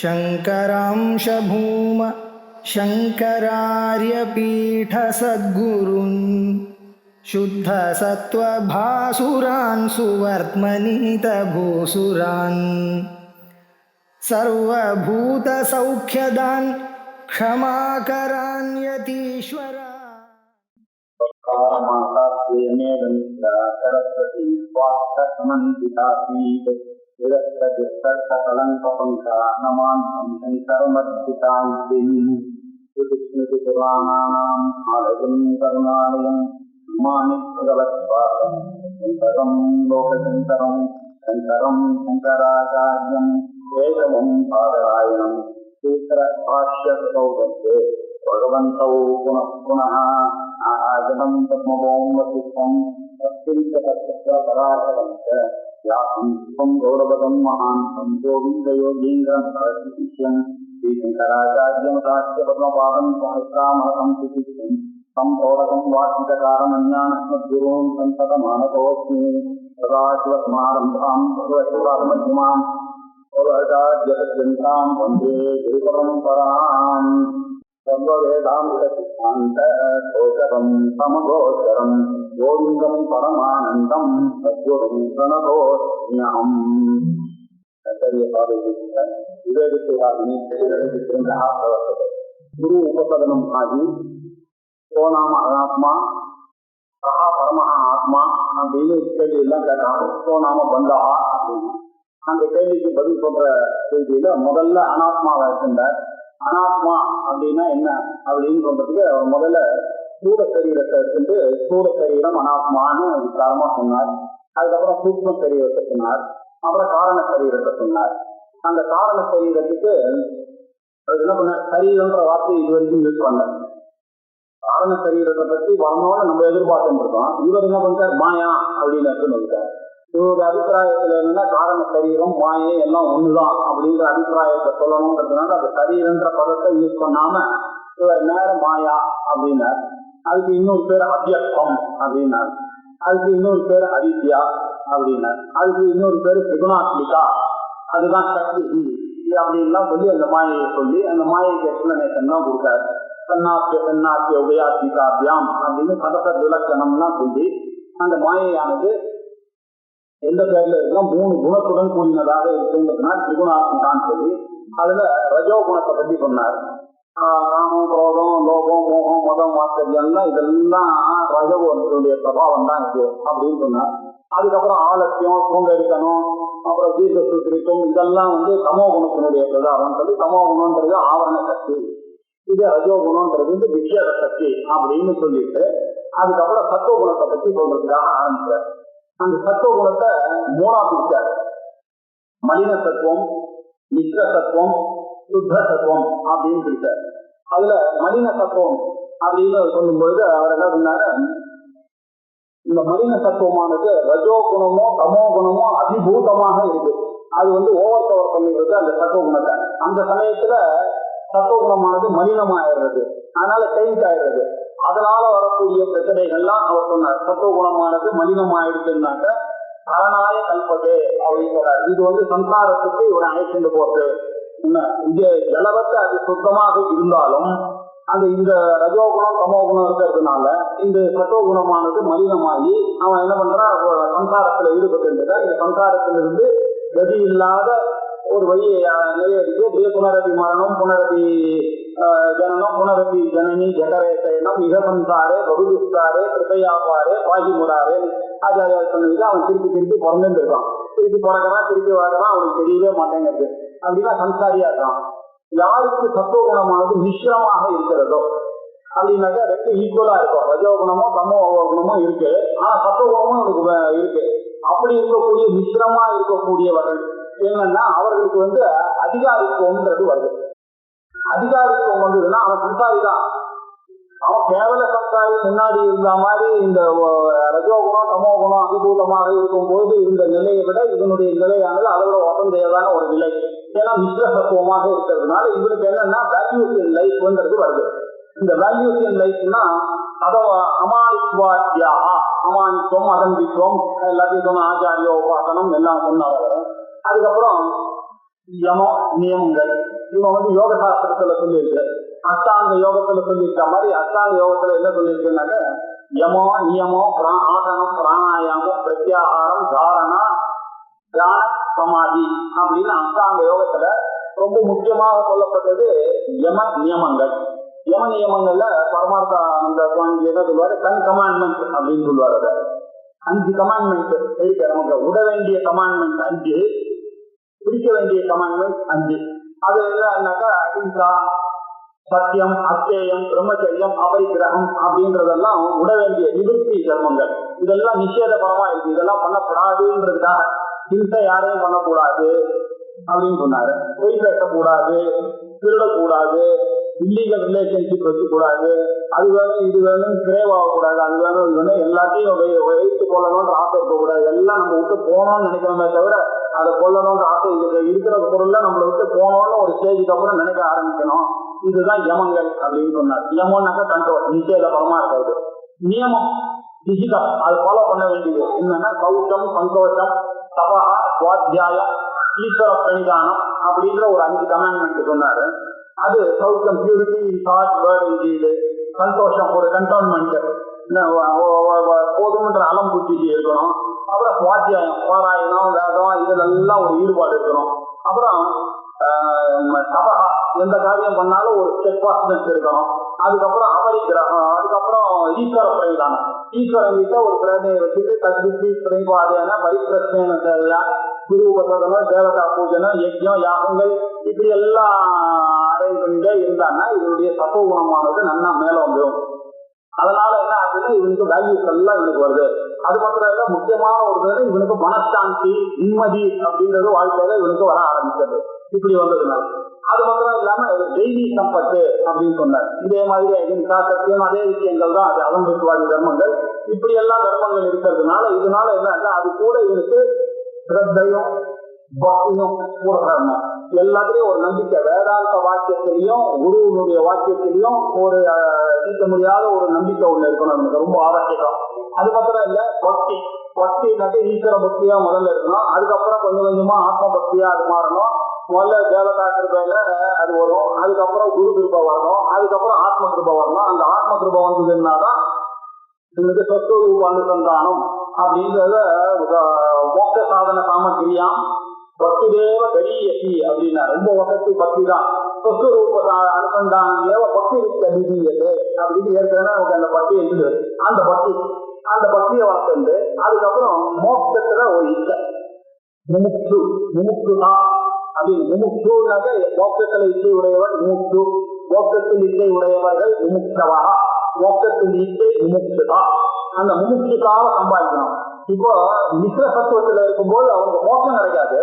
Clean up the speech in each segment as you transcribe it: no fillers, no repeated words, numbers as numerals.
शङ्करांश भूम शङ्करार्यपीठसद्गुरून् शुद्धसत्त्वभासुरान् सुवर्त्मनीतभूसुरान् सर्वभूतसौख्यदान् क्षमाकरान् यतीश्वरा सरस्वती स्वास्थ्यमन्दितासीत् विरक्तकलङ्कपङ्का नमान्तं शङ्करमर्पिताङ्किम् श्रुतिस्मृतिपुराणानाम् आलयं करुणालयं नमामि भगवत्पादं शङ्करं लोकशङ्करं शङ्करं शङ्कराचार्यं केशवं बादरायणं सूत्रभाष्यकृतौ वन्दे भगवन्तौ पुनः पुनः आजनं पद्मभौं वसिष्ठं तत्किञ्चतत्पराशरं च यातं शिवं गौरवदं महान्तं गोविन्दयोगीन्द्रं शिष्यं श्रीशङ्कराचार्यमतास्य पद्मपादं सहस्रामहतं सुशिष्यं तं प्रोडकं वार्षिककारणमन्यानस्मद्गुरून् संसदमानतोऽस्मि सदाशिवसमारम्भां भगवत्पादमध्यमां भगवदाचार्यपर्यन्तां वन्दे गुरुपरम्पराम् सर्ववेदान्तसिद्धान्तगोचरं समगोचरं गोविन्दं परमानन्दं सद्गुरुं प्रणतोऽस्म्यहम् विवेकसेवाग्निः गुरु उपसदनम् आदि को नाम अनात्मा कहा परमः आत्मा அப்படின்னு கேள்வி எல்லாம் கேட்டாங்க. கோ நாம பந்தா அப்படின்னு அந்த கேள்விக்கு பதில் சொல்ற கேள்வியில முதல்ல அனாத்மாவை இருக்கின்றார். அனாத்மா அப்படின்னா என்ன அப்படின்னு சொல்றதுக்கு முதல்ல ஸ்தூல சரீரத்தை எடுத்துட்டு ஸ்தூல சரீரம் அனாத்மான்னு விசாரமா சொன்னார். அதுக்கப்புறம் சூக்ஷ்ம சரீரத்தை சொன்னார். அப்புறம் காரண சரீரத்தை சொன்னார். அந்த காரண சரீரத்துக்கு என்ன பண்ண சரீரன்ற வார்த்தை இது வரைக்கும் யூஸ் பண்ண காரண சரீரத்தை பத்தி வரணும்னு நம்ம எதிர்பார்த்துட்டு இருக்கோம். இவர் என்ன பண்ணிட்டார் மாயா அப்படின்னு சொல்லிட்டார். இவருடைய அபிப்பிராயத்துல என்னன்னா காரண சரீரம் மாயை எல்லாம் ஒண்ணுதான் அப்படிங்கிற அபிப்பிராயத்தை சொல்லணுங்கிறதுனால அந்த சரீரன்ற பதத்தை யூஸ் பண்ணாம இவர் நேரம் மாயா அப்படின்னார். அதுக்கு இன்னொரு பேர் அவ்யக்தம் அப்படின்னார். அதுக்கு இன்னொரு பேர் அவித்யா அப்படின்னார். அதுக்கு இன்னொரு பேர் திரிகுணாத்மிகா, அதுதான் சக்தி அப்படின்லாம் சொல்லி அந்த மாயையை சொல்லி அந்த மாயைக்கு எக்ஸ்பிளனேஷன் தான் கொடுத்தாரு. சன்னாத்திய உபயாத்மிகாபியாம் அப்படின்னு சதச விலக்கணம்லாம் சொல்லி அந்த மாயையானது எந்த பேர்ல இருக்கலாம் 3 குணத்துடன் கூடினதாக இருக்குங்கிறதுனா திரிகுணாத்மிகான்னு சொல்லி அதுல ரஜோ குணத்தை பற்றி சொன்னார். காமம், குரோதம், லோகம், மோகம், மதம், வாத்சல்யம்லாம் இதெல்லாம் ரஜோகுணத்தினுடைய பிரபாவம் தான் இது அப்படின்னு சொன்னார். அதுக்கப்புறம் ஆலட்சியம், சோம்பேறித்தனம், அப்புறம் தீர்க்க சுத்திரித்துவம் இதெல்லாம் தமோ குணத்தினுடைய பிரதாபம் சொல்லி தமோ குணம்ன்றது ஆவரண சக்தி, இது ரஜோகுணம்ன்றது விக்ஷேப சக்தி அப்படின்னு சொல்லிட்டு அதுக்கப்புறம் சத்துவ குணத்தை பற்றி சொல்றதுக்காக ஆரம்பிச்சார். அந்த சத்துவ குணத்தை 3ஆ பிரிச்சார். மலின சத்துவம், மிஸ்ர சத்துவம், சுத்த சத்துவம் அப்படின்னு பிரிச்சார். அதுல மலின சத்துவம் அப்படின்னு சொல்லும்பொழுது அவர் என்ன சொன்னாரு, இந்த மலின சத்துவமானது ரஜோ குணமோ தமோ குணமோ அதிபூதமாக இருக்கு. அது ஓவர் பவர் பண்ணிடுறது அந்த சத்துவ குணத்தை. அந்த சமயத்துல சத்துவ குணமானது மலினமாயிடுறது, அதனால டைட் ஆயிடுறது. அதனால வரக்கூடிய பிரச்சனைகள்லாம் அவர் சொன்னார். சத்துவ குணமானது மலினமாயிடுச்சுன்னாக்க அரணாய கல்பதே அப்படின்னு சொல்றாரு. இது சம்சாரத்துக்கு இவரை அழைச்சிட்டு போட்டு இங்க ஜலவத்தை அது சுத்தமாக இருந்தாலும் அந்த இந்த ரஜோகுணம் தமோ குணம் இருக்கிறதுனால இந்த சத்துவ குணமானது மலினமாகி அவன் என்ன பண்றான், சம்சாரத்துல ஈடுபட்டு இந்த சம்சாரத்திலிருந்து கதி இல்லாத ஒரு வழியை நிறைய இருக்கு. புனரபி மரணம், புனரபி ஜனனம், புனரபி ஜனனி ஜகரேசனம், மிக சம்சாரே பகுதுஸ்தாரே கிருப்பையாப்பாரே பாகி முறாரே ஆச்சாரியா சொன்னதுக்கு அவன் திருப்பி பிறந்துட்டு இருக்கான். திருப்பி பிறக்கிறான், திருப்பி வளர்க்கிறான், அவனுக்கு தெரியவே மாட்டேங்கிறது. அப்படின்னா சம்சாரியா இருக்கான். யாருக்கு சத்துவ குணமானது மிஸ்ரமாக இருக்கிறதோ அப்படின்னாக்கா 2 ஈக்குவலா இருக்கும். ரஜோ குணமோ தமோ குணமோ இருக்கு, ஆனா சத்துவ குணமும் அவனுக்கு இருக்கு. அப்படி இருக்கக்கூடிய மிஸ்ரமா இருக்கக்கூடியவர்கள் என்னன்னா அவர்களுக்கு அதிகாரித்துவம்ன்றது வருது. அதிகாரித்துவம் வந்ததுன்னா அவன் சம்சாரி தான். அவன் கேவல சம்சாரி முன்னாடி இருந்த மாதிரி இந்த ரஜோகுணம் தமோ குணம் அதிபூதமாக இருக்கும்போது இருந்த நிலையை விட இதனுடைய நிலையானது அதோட வசந்தையதான ஒரு நிலை. ஏன்னா மிஸ்ர சத்துவமாக இருக்கிறதுனால இவனுக்கு என்னன்னா வேல்யூஸ் இன் லைஃப்ன்றது வருது. இந்த வேல்யூஸ் இன் லைஃப்னா அமானித்வாத்யா, அமானித்துவம், அதம்பித்துவம் எல்லாத்தையும் சொன்ன ஆச்சாரிய உபாசனம் எல்லாம் சொன்னாங்க. அதுக்கப்புறம் யமம் நியமங்கள் இவன் வந்து யோக சாஸ்திரத்துல சொல்லியிருக்கு. அஷ்டாங்க யோகத்துல சொல்லியிருக்க மாதிரி அஷ்டாங்க யோகத்துல என்ன சொல்லியிருக்குனாக்க யமோ நியமோ ஆசனம் பிராணாயாமம் பிரத்யாகாரம் தாரணா தியான சமாதி அப்படின்னு அஷ்டாங்க யோகத்துல ரொம்ப முக்கியமாக சொல்லப்பட்டது யம நியமங்கள். யம நியமங்கள்ல பரமார்த்த சுவாமி என்ன சொல்லுவாரு, 10 கமாண்ட்மெண்ட் அப்படின்னு சொல்லுவாரு. அதை 5 கமாண்ட்மெண்ட் இருக்கு நமக்கு. விட வேண்டிய கமாண்ட்மெண்ட் 5, பிடிக்க வேண்டிய கமாண்ட்மெண்ட் 5. அது என்னன்னாக்கா அஹிம்சா, சத்தியம், அச்சேயம், பிரம்மச்சரியம், அபரிக்கிரகம் அப்படின்றதெல்லாம் விட வேண்டிய நிவர்த்தி தர்மங்கள். இதெல்லாம் நிஷேதபரமா இருக்கு. இதெல்லாம் பண்ணக்கூடாதுன்றதுக்காக ஹிம்சை யாரையும் பண்ணக்கூடாது அப்படின்னு சொன்னாரு. பொய் பேசக்கூடாது, திருடக்கூடாது, இல்லீகல் ரிலேஷன்ஷிப் வச்சுக்கூடாது, அது வேணும் இது வேணும் கிரேவ் ஆகக்கூடாது, அது வேணும் இது வேணும் எல்லாத்தையும் வைத்து கொள்ளணும்ன்ற ஆசை இருக்கக்கூடாது. எல்லாம் நம்ம விட்டு போகணும்னு நினைக்கிறோமே தவிர அதை கொள்ளணும்ன்ற ஆசை இருக்கிற பொருள்ல நம்மளை விட்டு போகணும்னு ஒரு ஸ்டேஜுக்கு அப்புறம் நினைக்க ஆரம்பிக்கணும். இதுதான் யமங்கள் அப்படின்னு சொன்னார். யமம்னாக்கா கண்ட்ரோல், நிஷேதபரமா இருக்கிறது. நியமம் டிஜிட்டல், அது ஃபாலோ பண்ண வேண்டியது என்னன்னா சௌச்சம், சந்தோஷம், தபா, சுவாத்தியாயம், ஈஸ்வர பிரணிதானம் அப்படின்ற ஒரு 5 கமாண்ட்மெண்ட் சொன்னாரு. அது சௌச்சம் purity thought word and deed, சந்தோஷம் ஒரு கண்டோன்மெண்ட், போதுமன்ற அலம் புத்திக்கு இருக்கணும். அப்புறம் சுவாத்தியாயம் பாராயணம் வேதம் இதுலெல்லாம் ஒரு ஈடுபாடு இருக்கணும். அப்புறம் தபா, எந்த காரியம் பண்ணாலும் ஒரு ஸ்டெட்ஃபாஸ்ட்னஸ் இருக்கணும். அதுக்கப்புறம் அபரிக்கிரகம், அதுக்கப்புறம் ஈஸ்வர பிரணிதானம், ஈஸ்வரன் கிட்ட ஒரு பிரேமையை வச்சுட்டு தத்வித்தி பிரேம்பாதையான பரிப்பிரச்சனை தேவையா குரு உபசதனம், தேவதா பூஜனம், யஜ்யம், யாகங்கள் இப்படி எல்லாம் அரேஞ்ச் பண்ணிட்டே இருந்தாங்கன்னா இதனுடைய சத்துவ குணமானது நல்லா மேல வந்துடும். அதனால என்ன ஆகுதுன்னா இவனுக்கு வேல்யூஸ் எல்லாம் இவனுக்கு வருது. அது மாத்திரம் இல்ல, முக்கியமான ஒரு இவனுக்கு மனசாந்தி, நிம்மதி அப்படின்றது வாழ்க்கையில இவனுக்கு வர ஆரம்பிச்சது. இப்படி வந்ததுனால அது மாத்திரம் இல்லாம தெய்வீ சம்பத்து அப்படின்னு சொன்னார். இதே மாதிரி அகிம்சா, சத்தியம் அதே விஷயங்கள் தான். அது அலம்பித்வாதி தர்மங்கள். இப்படி எல்லாம் தர்மங்கள் இருக்கிறதுனால இதனால என்ன அது கூட இவனுக்கு ஸ்ரத்தையும் பக்தியும் கூட தரணும். எல்லாத்திலையும் ஒரு நம்பிக்கை, வேதாந்த வாக்கியத்திலையும் குருவனுடைய வாக்கியத்திலையும் ஒரு நீக்க முடியாத ஒரு நம்பிக்கை ஒண்ணு இருக்கணும். நமக்கு ரொம்ப ஆவசியம். அது மாத்திரம் இல்ல, பக்தி, பக்தினாக்க ஈஸ்வர பக்தியா முதல்ல இருக்கணும். அதுக்கப்புறம் கொஞ்சம் கொஞ்சமா ஆத்ம பக்தியா அது மாறணும். முதல்ல தேவதா கிருபையில அது வரும், அதுக்கப்புறம் குரு கிருபை வரணும், அதுக்கப்புறம் ஆத்ம கிருபை வரணும். அந்த ஆத்ம கிருபை வந்ததுன்னாதான் இவனுக்கு சொத்துரூப அனுசந்தானம் அப்படின்றத மோட்ச சாதன சாமக்கிரியாம் பக்தி தேவ கரியசி அப்படின்னா ரொம்ப வசதி பக்தி தான். சொத்துரூப அனுசந்தானம் ஏவ பக்தி கடிதீயது அப்படின்னு ஏற்கனவே நமக்கு அந்த பக்தி இருக்குது. அந்த பக்தியை வளர்த்து அதுக்கப்புறம் மோட்சத்துல ஒரு இச்சை முமுக்ஷு, முமுக்ஷுதா அப்படின்னு. முமுக்ஷுனாக்க மோட்சத்துல இச்சை உடையவர் முமுக்ஷு, மோட்சத்தில் இச்சை உடையவர்கள் முமுக்ஷவா, மோட்சத்தில் இச்சை முமுக்ஷுதா. அந்த முமுக்ஷுதாவை சம்பாதிக்கணும். இப்போ மிஸ்ர சத்துவத்துல இருக்கும்போது அவனுக்கு மோட்சம் கிடைக்காது.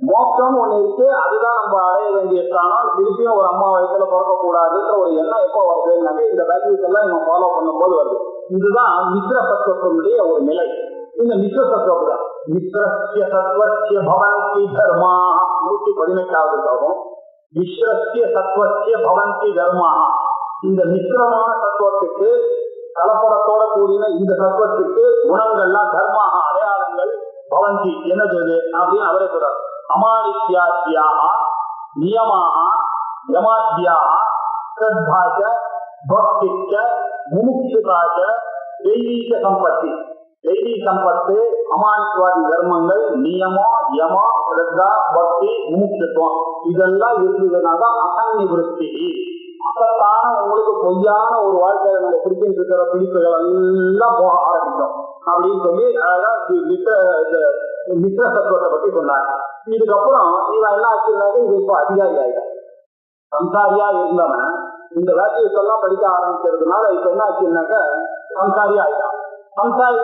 மோட்சம் ஒண்ணு இருக்கு, அதுதான் நம்ம அடைய வேண்டிய ஸ்தானம். திருப்பியும் ஒரு அம்மா வயசுல பிறக்க கூடாதுன்ற ஒரு எண்ணம் எப்போ வருதுன்னாக்க இந்த வேல்யூஸ் எல்லாம் இவன் ஃபாலோ பண்ணும் போது வருது. இதுதான் மிஸ்ர சத்துவத்தினுடைய ஒரு நிலை. இந்த மிஸ்ர சத்துவம் தான் மிஸ்ரஸ்ய சத்வஸ்ய பவந்தி தர்மா 118வது ஸ்லோகம். மிஸ்ரஸ்ய சத்வஸ்ய பவந்தி தர்மா, இந்த மிஸ்ரமான சத்துவத்துக்கு கலப்படத்தோட கூடின இந்த சத்துவத்துக்கு குணங்கள்லாம் தர்மாக அடையாளங்கள் பவந்தி என்னது அப்படின்னு அவரே சொல்றார். அமானித்யாத்யாக நியமாக யமாத்யாக ஸ்ரத்தாச்ச பக்திச்ச முமுக்ஷுதாச்ச தெய்வீக சம்பத்தி. தெய்வீக சம்பத்து, அமானித்வாதி தர்மங்கள், நியமம், யமா, ஸ்ரத்தா, பக்தி, முமுக்ஷுத்துவம் இதெல்லாம் இருந்ததுனால்தான் அசன்னிவிருத்தி. அசத்தான உங்களுக்கு பொய்யான ஒரு வாழ்க்கையில நம்ம பிடிச்சிட்டு இருக்கிற பிடிப்புகள் எல்லாம் போக ஆரம்பிக்கும் அப்படின்னு சொல்லி அழகா மிஸ்ர சத்துவத்தை பத்தி சொன்னாங்க. இதுக்கப்புறம் இவன் என்ன ஆச்சுன்னாக்க இது இப்ப அதிகாரி ஆயிட்டான். சம்சாரியா இருந்தவன் இந்த வேல்யூஸ் எல்லாம் படிக்க ஆரம்பிக்கிறதுனால இப்ப என்ன ஆச்சுன்னாக்க சம்சாரி ஆயிட்டான். சம்சாரி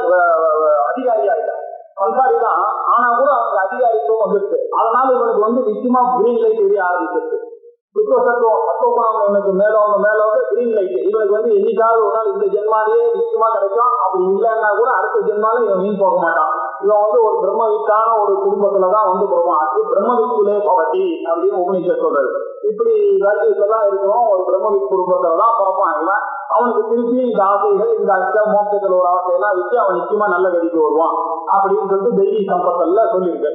அதிகாரி ஆயிட்டான். சம்சாரி தான், ஆனா கூட அவனுக்கு அதிகாரித்துவம் வந்துருச்சு. அதனால இவனுக்கு நிச்சயமா கிரீன் லைட் எரிய ஆரம்பிச்சிருச்சு. சத்துவகுணம் இவனுக்கு மேலோங்க கிரீன் லைட். இவனுக்கு என்னைக்காவது ஒரு நாள் இந்த ஜென்மாலேயே நிச்சயமா கிடைக்கும். அப்படி இல்லைன்னா கூட அடுத்த ஜென்மால இவன் மீன் போக மாட்டான். இவன் ஒரு பிரம்மவித்தான ஒரு குடும்பத்துலதான் போவான். அது பிரம்மவித்துலே பவதி அப்படின்னு உபநிஷத் சொல்றது. இப்படி வேல்யூஸ் எல்லாம் இருக்கிறோம். ஒரு பிரம்மவித் குடும்பத்துலதான் பிறப்பான் இவன். அவனுக்கு திருப்பி இந்த ஆசைகள், இந்த அச்ச மோட்சத்துல ஒரு ஆசையெல்லாம் வச்சு அவன் நிச்சயமா நல்ல கதிக்கு வருவான் அப்படின்னு சொல்லிட்டு தெய்வீக சம்பத்தல்ல சொல்லியிருக்கு.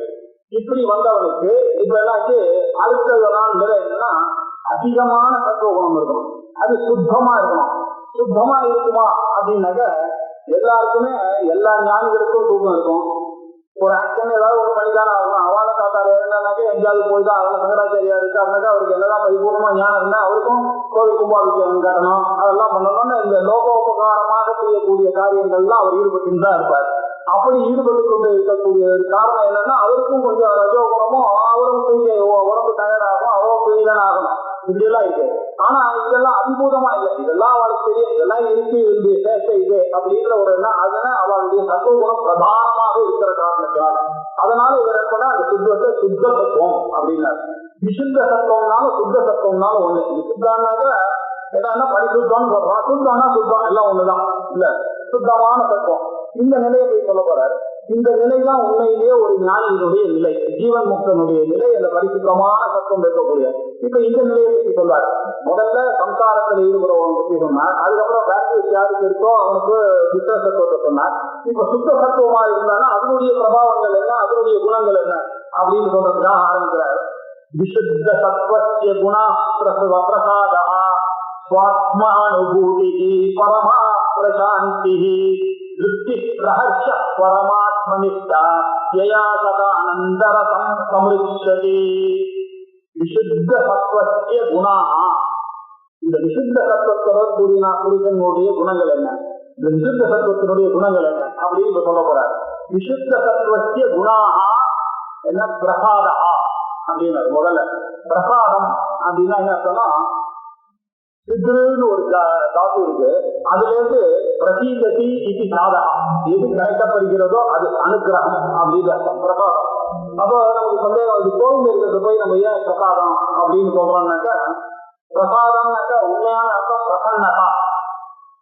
இப்படி வந்தவனுக்கு இப்ப என்னாச்சு அடுத்ததான் நிலை என்னன்னா அதிகமான சத்துவ குணம் இருக்கணும், அது சுத்தமா இருக்கணும். சுத்தமா இருக்குமா அப்படின்னாக்க எல்லாருக்குமே எல்லா ஞானிகளுக்கும் தூக்கம் இருக்கும். ஒரு ஆக்ஷன் ஏதாவது ஒரு பண்ணிதானே ஆகணும். அவாத காத்தால இருந்தாக்க எங்கேயாவது போய் தான் அவன் சங்கராச்சாரியா இருக்கு அப்படின்னாக்கா அவருக்கு என்னதான் பரிபூர்ணமா ஞானம் இருந்தா அவருக்கும் கோவில் கும்பாபிஷேகம் கட்டணும், அதெல்லாம் பண்ணணும்னு இந்த லோகோபகாரமாக செய்யக்கூடிய காரியங்கள்லாம் அவர் ஈடுபட்டு தான் இருப்பார். அப்படி ஈடுபட்டு கொண்டு இருக்கக்கூடிய காரணம் என்னன்னா அவருக்கும் கொஞ்சம் ரஜோ குணமும் அவரும் கொஞ்சம் உடம்பு டயர்டாகும், அவரும் கொஞ்சம் ஆகணும், இப்படி எல்லாம் இருக்கு. ஆனா இதெல்லாம் அபிபூதமா இல்லை, இதெல்லாம் அவளுக்கு தெரியும், இதெல்லாம் இருக்கு இந்த சேஷை இது அப்படிங்கிற ஒரு எண்ணம். அதனால அவளுடைய சத்துவ குணம் பிரதானமாக இருக்கிற காரணத்தினால அதனால இவர் என்ன அந்த சுத்தத்தை சுத்த சத்துவம் அப்படின்னாரு. விசுத்த சத்துவம்னாலும் சுத்த சத்துவம்னாலும் ஒண்ணு. விசுத்தானாக்க என்னன்னா பரிசுத்தம்னு சொல்றோம், சுத்தம்னா சுத்தம் எல்லாம் ஒண்ணுதான் இல்ல, சுத்தமான சத்துவம். இந்த நிலையை போய் சொல்ல போறாரு. இந்த நிலைதான் உண்மையிலேயே ஒரு ஞானியினுடைய நிலை, ஜீவன் முக்தனுடைய நிலை, அந்த பரிசுத்தமான சத்துவம் இருக்கக்கூடிய. இப்ப இந்த நிலையை பற்றி சொல்றாரு. முதல்ல சம்சாரத்தில் ஈடுபடுறவன் பற்றி சொன்னார், அதுக்கப்புறம் பேட்டரி யாருக்கு இருக்கோ அவனுக்கு சுத்த சத்துவத்தை சொன்னார். இப்ப சுத்த சத்துவமா இருந்தாலும் அதனுடைய பிரபாவங்கள் என்ன, அதனுடைய குணங்கள் என்ன அப்படின்னு சொல்றதுக்காக ஆரம்பிக்கிறார். விசுத்த சத்வஸ்ய குணா பிரசாதா ஸ்வாத்மானுபூதி பரமா பிரசாந்தி திருப்தி பிரஹர்ஷ பரமாத்மனிஷ்டா யயா சதானந்தரசம் சம்ருச்சதி. விசுத்த சத்வஸ்ய குணா, இந்த விசுத்த சத்துவத்தினுடைய குணங்கள் என்ன, இந்த விசுத்த சத்துவத்தினுடைய குணங்கள் என்ன அப்படின்னு சொல்ல போறார். விசுத்த சத்துவஸ்ய குணா என்ன, பிரசாதா அப்படின்னு. முதல்ல பிரசாதம் அப்படின்னா என்ன அர்த்தம்னா சித்ருன்னு ஒரு தாத்து இருக்கு, அதுல இருந்து பிரசீததி இது சாதா, எது கிடைக்கப்படுகிறதோ அது அனுகிரகம் அப்படின்னு அர்த்தம் பிரசாதம். அப்போ நமக்கு சந்தேகம், அது கோவில் இருக்கிறது போய் நம்ம ஏன் பிரசாதம் அப்படின்னு சொல்றோம்னாக்கா, பிரசாதம்னாக்கா உண்மையான அர்த்தம் பிரசன்னதா,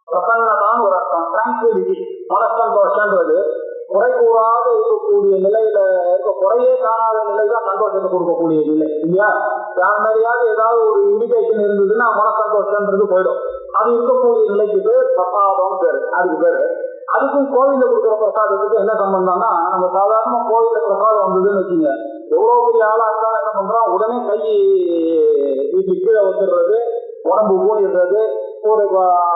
பிரசன்னதான்னு ஒரு அர்த்தம். டிராங்குவிலிட்டி, மனசந்தோஷன்றது குறை கூறாத இருக்கக்கூடிய நிலையில இருக்க, குறையே காணாத நிலை தான் சந்தோஷத்தை கொடுக்கக்கூடிய நிலை இல்லையா. யார் மாதிரியாவது ஏதாவது ஒரு இரிட்டேஷன் இருந்ததுன்னா மனசந்தோஷன்றது போயிடும். அது இருக்கக்கூடிய நிலைக்கு பேர் பிரசாதம் பேரு, அதுக்கு பேரு. அதுக்கும் கோவில்ல கொடுக்குற பிரசாதத்துக்கு என்ன சம்பந்தம்னா, நம்ம சாதாரண கோவில்ல பிரசாதம் வந்ததுன்னு வச்சுங்க, எவ்வளவு பெரிய ஆளா இருந்தாலும் என்ன பண்றோம், உடனே கை வீட்டு கீழே வந்துடுறது, உடம்பு ஊனிடுறது, ஒரு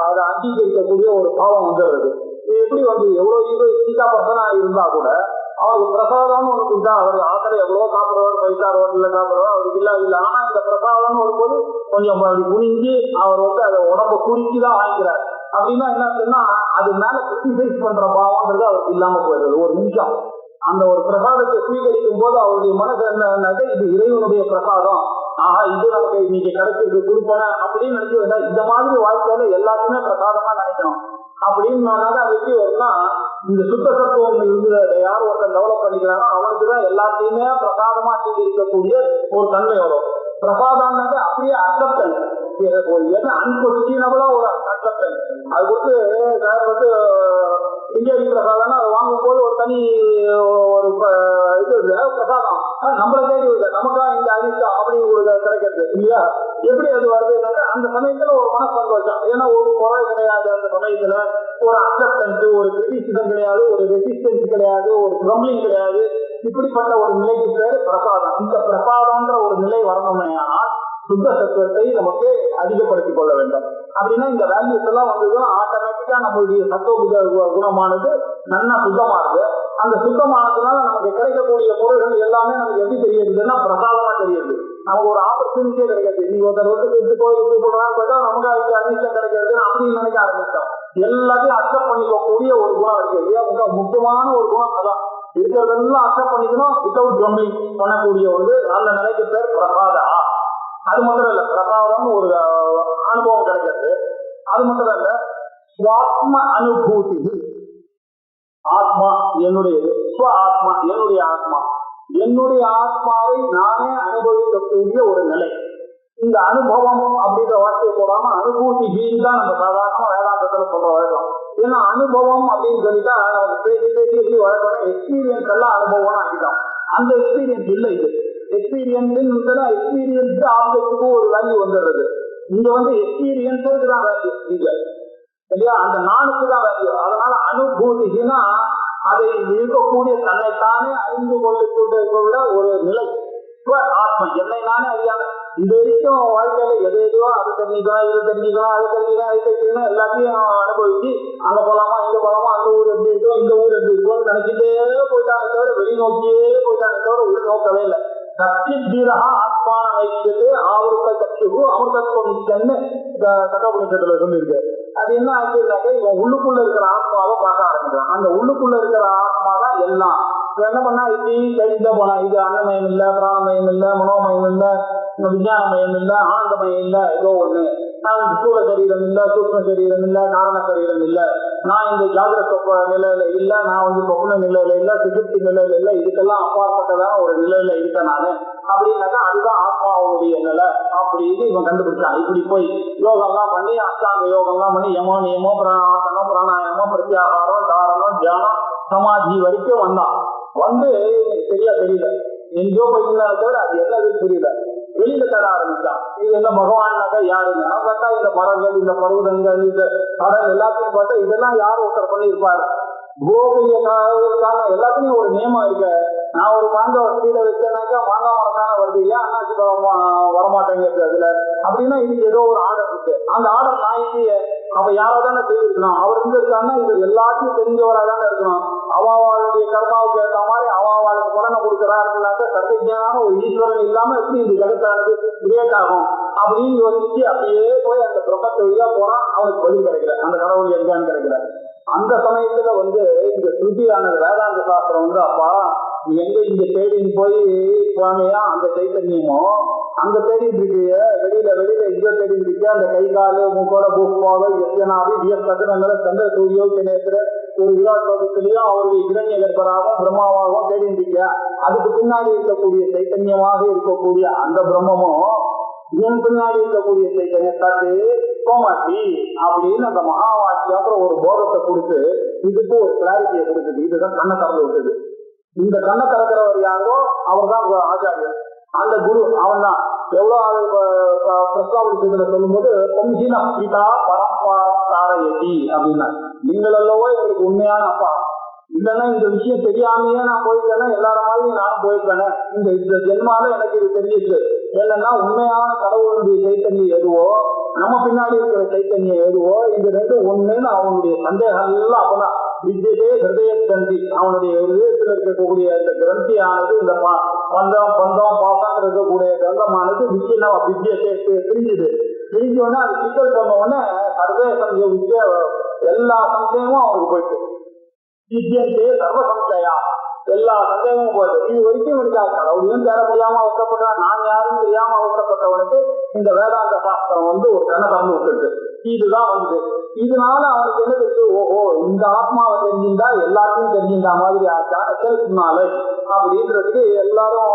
அதை அங்கீகரிக்கக்கூடிய ஒரு பாவம் வந்துடுறது. இது எப்படி வந்து எவ்வளவு ஈகா பர்சனா இருந்தா கூட அவருக்கு பிரசாதம்னு ஒண்ணு கொடுத்தா, அவர் ஆசரை எவ்வளவோ சாப்பிடுவார், பைசா ரோட்ல சாப்பிடுவார், அவருக்கு இல்ல. ஆனா இந்த பிரசாதம்னு வரும்போது கொஞ்சம் அப்படி குனிஞ்சு அவர் வந்து அதை உடம்ப குடிச்சுதான் வாங்கிக்கிறார். அப்படின்னா என்ன சொன்னா அது மேல கிரிட்டிசைஸ் பண்ற பாவம்ன்றது அவருக்கு இல்லாம போயிடுறது. ஒரு நிமிஷம் அந்த ஒரு பிரசாதத்தை ஸ்வீகரிக்கும் போது அவருடைய மனசு என்னன்னாக்க இது இறைவனுடைய பிரசாதம், ஆஹா இது நமக்கு இன்னைக்கு கிடைச்சிருக்கு கொடுப்பேன் அப்படின்னு நினைச்சு வேண்டாம். இந்த மாதிரி வாழ்க்கையில எல்லாத்தையுமே பிரசாதமா நினைக்கணும் அப்படின்னு அது எப்படி வரும்னா, இந்த சுத்த சத்துவம் இருந்து யாரும் ஒருத்தர் டெவலப் பண்ணிக்கிறானோ அவனுக்குதான் எல்லாத்தையுமே பிரசாதமா சீகரிக்கக்கூடிய ஒரு தன்மை வரும். பிரசாதம்னாக்க அப்படியே அக்செப்டன்ஸ், என்ன அன்கொஸ்டினபிளா ஒரு அக்செப்டன்ஸ். அது வந்து சார் வந்து இந்தியாவி பிரசாதம்னா அதை வாங்கும் போது ஒரு தனி ஒரு இது பிரசாதம் நம்மள தேடி வருது, நமக்கா இந்த அதிர்ஷ்டம் அப்படி ஒரு கிடைக்கிறது இல்லையா. எப்படி அது வருதுன்னாக்கா அந்த சமயத்துல ஒரு மன சந்தோஷம், ஏன்னா ஒரு குறை கிடையாது, அந்த சமயத்துல ஒரு அக்செப்டன்ஸ், ஒரு கிரிட்டிசிசம் கிடையாது, ஒரு ரெசிஸ்டன்ஸ் கிடையாது, ஒரு க்ரம்பிளிங் கிடையாது. இப்படிப்பட்ட ஒரு நிலைக்கு பேர் பிரசாதம். இந்த பிரசாதம்ன்ற ஒரு நிலை வரணுமே ஆனால் சுத்த சத்துவத்தை நமக்கு அதிகப்படுத்திக் கொள்ள வேண்டும். அப்படின்னா இந்த வேல்யூஸ் எல்லாம் வந்ததுன்னா ஆட்டோமேட்டிக்கா நம்மளுடைய சத்துவ குணமானது நல்லா சுத்தமாகுது. அந்த சுத்தமானதுனால நமக்கு கிடைக்கக்கூடிய பொருள்கள் எல்லாமே நமக்கு எப்படி தெரியுதுன்னா பிரசாதமா தெரியுது. நமக்கு ஒரு ஆப்பர்ச்சுனிட்டியே கிடைக்காது. நீங்க ஒருத்தர் வந்து கோயிலுக்கு போடுறான்னு போயிட்டா நமக்கு இந்த அதிர்ஷ்டம் கிடைக்கிறது அப்படின்னு நினைக்க ஆரம்பிச்சோம். எல்லாத்தையும் அக்செப்ட் பண்ணிக்கக்கூடிய ஒரு குணம் இருக்கு இல்லையா. முக்கியமான ஒரு குணம் அதான், இருக்கிறதெல்லாம் அக்செப்ட் பண்ணிக்கணும், வித்தவுட் க்ரம்பிளிங் பண்ணக்கூடிய ஒரு நல்ல நிலைக்கு பேர் பிரசாதா. அது மட்டும் இல்ல, பிரசாதம் ஒரு அனுபவம் கிடைக்கிறது. அது மட்டும் இல்ல, ஸ்வாத்ம அனுபூதி, ஆத்மா என்னுடையது, ஸ்வ ஆத்மா என்னுடைய ஆத்மா, என்னுடைய ஆத்மாவை நானே அனுபவிக்கக்கூடிய ஒரு நிலை. இந்த அனுபவம் அப்படின்ற வார்த்தையை போடாம அனுபூதி தான் நம்ம சாதாரண வேதாந்தத்துல சொல்ற வழக்கம். ஏன்னா அனுபவம் அப்படின்னு சொல்லிட்டா நமக்கு பேசி பேசி வழக்கம், எக்ஸ்பீரியன்ஸ் எல்லாம் அனுபவம்னு ஆகிட்டோம். அந்த எக்ஸ்பீரியன்ஸ் இல்லை. இது எக்ஸ்பீரியன்ஸ் ஆப்ஜெக்டுக்கும் ஒரு வேல்யூ வந்துடுறது. இங்க வந்து எக்ஸ்பீரியன்ஸுக்கு தான் வேல்யூ இங்க இல்லையா, அந்த நானுக்கு தான் வேல்யூ. அதனால அனுபூதினா அதை இருக்கக்கூடிய தன்னைத்தானே அறிந்து கொள்ள ஒரு நிலை ஆத்மா. என்னை நானே அறியாத இது வரைக்கும் வாழ்க்கையில எது எதுவோ அதை தெரிஞ்சுக்கலாம், இது தெரிஞ்சுக்கலாம், அதை தெரிஞ்சுக்கலாம், அதை தெரிஞ்சுக்கலாம், எல்லாத்தையும் அனுபவிச்சு அங்க போலாமா, இங்க போலாமா, அந்த ஊர் எப்படி இருக்கும், இந்த ஊர் எப்படி இருக்கும்னு நினைச்சிட்டே போயிட்டானே தவிர வெளிநோக்கியே போயிட்டானே தவிர உள் நோக்கவே இல்லை. சக்தி தீரகா ஆத்மான வைத்தது ஆவருத்த சக்திக்கு அமிர்தத்துவம் நிச்சயம்னு கட்டோபனிஷத்துல சொல்லியிருக்கு. அது என்ன ஆச்சுன்னாக்க இவன் உள்ளுக்குள்ள இருக்கிற ஆத்மாவை பார்க்க ஆரம்பிக்கிறான். அந்த உள்ளுக்குள்ள இருக்கிற ஆத்மா தான் எல்லாம். என்ன பண்ணா இப்படி தெரிஞ்ச போனா இது அன்னமயம் இல்லை, பிராணமயம் இல்லை, மனோமயம் இல்லை, விஞ்ஞானமயம் இல்லை, ஆனந்தமயம் இல்லை, ஏதோ ஒண்ணு. நான் ஸ்தூல சரீரம் இல்லை, சூக்ம சரீரம் இல்லை, காரண சரீரம் இல்லை, நான் இந்த ஜாகிரத நிலையில இல்லை, நான் சொப்ன நிலையில இல்லை, சுசுப்தி நிலையில இல்லை, இதுக்கெல்லாம் அப்பாற்பட்டதான ஒரு நிலையில இருக்கேன் நானு அப்படின்னாக்கா அதுதான் ஆத்மாவுடைய நிலை அப்படின்னு இவன் கண்டுபிடிச்சான். இப்படி போய் யோகம்லாம் பண்ணி அஷ்டாங்க யோகம்லாம் பண்ணி யமோ நியமோ ஆசனம் பிராணாயமோ பிரத்யாகாரம் தாரணம் தியானம் சமாதி வரைக்கும் வந்தான். வந்து எனக்கு சரியா தெரியல, எங்கேயோ போய்ங்களா தவிர அது என்னதுன்னு தெரியல. வெளியில தர ஆரம்பிச்சான். இது என்ன பகவான்னாக்கா யாருங்க பார்த்தா இந்த மரங்கள், இந்த பருவதங்கள், இந்த கடல் எல்லாத்தையும் பார்த்தா இதெல்லாம் யார் ஒருத்தர் பண்ணி இருப்பாரு. கோபுரிய எல்லாத்துலயும் ஒரு நியமம் இருக்கு. நான் ஒரு மாங்காய் வசதியில வச்சேன்னாக்கா மாங்காய் மரத்தான வருது, ஏன் அண்ணாச்சி வரமாட்டேங்கிறது அதுல அப்படின்னா இதுக்கு ஏதோ ஒரு ஆர்டர் இருக்கு. அந்த ஆர்டர் நான் இல்லையே, அவ யாரோ தானே செய்திருக்கணும். அவர் இருந்திருக்காங்கன்னா இது எல்லாத்தையும் தெரிஞ்சவரா தானே இருக்கணும். அவாவாளுடைய கர்மாவுக்கு ஏற்ற மாதிரி அவாவாளுக்கு உடனே கொடுக்குறாருனாக்கா சத்தியஞான ஒரு ஈஸ்வரன் இல்லாம எப்படி இந்த ஜெகத்தானது கிரியேட் ஆகும் அப்படின்னு யோசிச்சு அப்படியே போய் அந்த பிரபத்த வழியா போனா அவனுக்கு பதில் கிடைக்கல, அந்த கடவுள் எங்கான்னு கிடைக்கல. அந்த சமயத்துல இந்த ஸ்ருதியானது வேதாந்த சாஸ்திரம் அப்பா நீ எங்க இங்க தேடின்னு போய் சுவாமியா அந்த சைத்தன்யமோ அங்க தேடிட்டு இருக்கு, வெளியில இங்க தேடிட்டு இருக்கு. அந்த கை காலு மூக்கோட பூப்பாவோ எத்தனாவே வியசனங்களை சந்திர சூரியோ நேரத்துல ஒரு விராட் பதத்திலையும் அவருடைய இரண்ய கர்ப்பராகவும் பிரம்மாவாகவும் தேடிட்டு இருக்க. அதுக்கு பின்னாடி இருக்கக்கூடிய சைத்தன்யமாக இருக்கக்கூடிய அந்த பிரம்மமும் இதன் பின்னாடி இருக்கக்கூடிய சைத்தன்யத்தாத்து கோமாட்டி அப்படின்னு அந்த மகா வாக்கியம் ஒரு போதத்தை கொடுத்து இதுக்கு ஒரு கிளாரிட்டியை கொடுக்குது. இதுதான் கண்ணை திறந்து விட்டுது. இந்த கண்ணை திறக்கிறவர் யாரோ அவர் தான் ஆச்சாரியர், அந்த குரு அவன் தான். எவ்வளவு பிரஸ்தாபத்துல சொல்லும் போது பிதா பரம்பாரதி அப்படின்னா நீங்கள் அல்லவோ எங்களுக்கு உண்மையான அப்பா, இல்லைன்னா இந்த விஷயம் தெரியாமையே நான் போயிருக்கேன்னா எல்லார மாதிரியும் நானும் போயிருக்கேனே. இந்த ஜென்மால எனக்கு இது தெரிஞ்சிருக்கு. இல்லைன்னா உண்மையான கடவுளுடைய சைத்தன்யம் எதுவோ நம்ம பின்னாடி இருக்கிற சைத்தன்யம் எதுவோ இந்த ரெண்டு ஒண்ணுன்னு அவனுடைய சந்தேகம் எல்லாம் அப்பதான் வித்தியதே ஹிருதய கிரந்தி, அவனுடைய இதயத்தில் இருக்கக்கூடிய இந்த கிரந்தியானது இந்த பந்தம் பாசம் இருக்கக்கூடிய கிரந்தமானது வித்தியத்தை பிரிஞ்சுது. பிரிஞ்சோடனே அது சிக்கல் பண்ண உடனே சர்வே சந்தேக வித்திய எல்லா சந்தேகமும் அவனுக்கு போயிட்டு வித்தியத்தே சர்வ சம்சயா எல்லா சந்தேகமும் போயிட்டு. இது வரைக்கும் இருக்காது கடவுளையும் தேட முடியாம அவசரப்பட்டான், நான் யாரும் தெரியாம அவசரப்பட்டவனுக்கு இந்த வேதாந்த சாஸ்திரம் ஒரு கண்ணை திறந்து விட்டுருக்கு. இதுதான் இதனால அவனுக்கு என்ன தெரியுது, ஓஹோ இந்த ஆத்மாவை தெரிஞ்சிருந்தா எல்லாத்தையும் தெரிஞ்சிருந்தா மாதிரி ஆச்சா செல்ஃப் நாலேஜ் அப்படின்றதுக்கு எல்லாரும்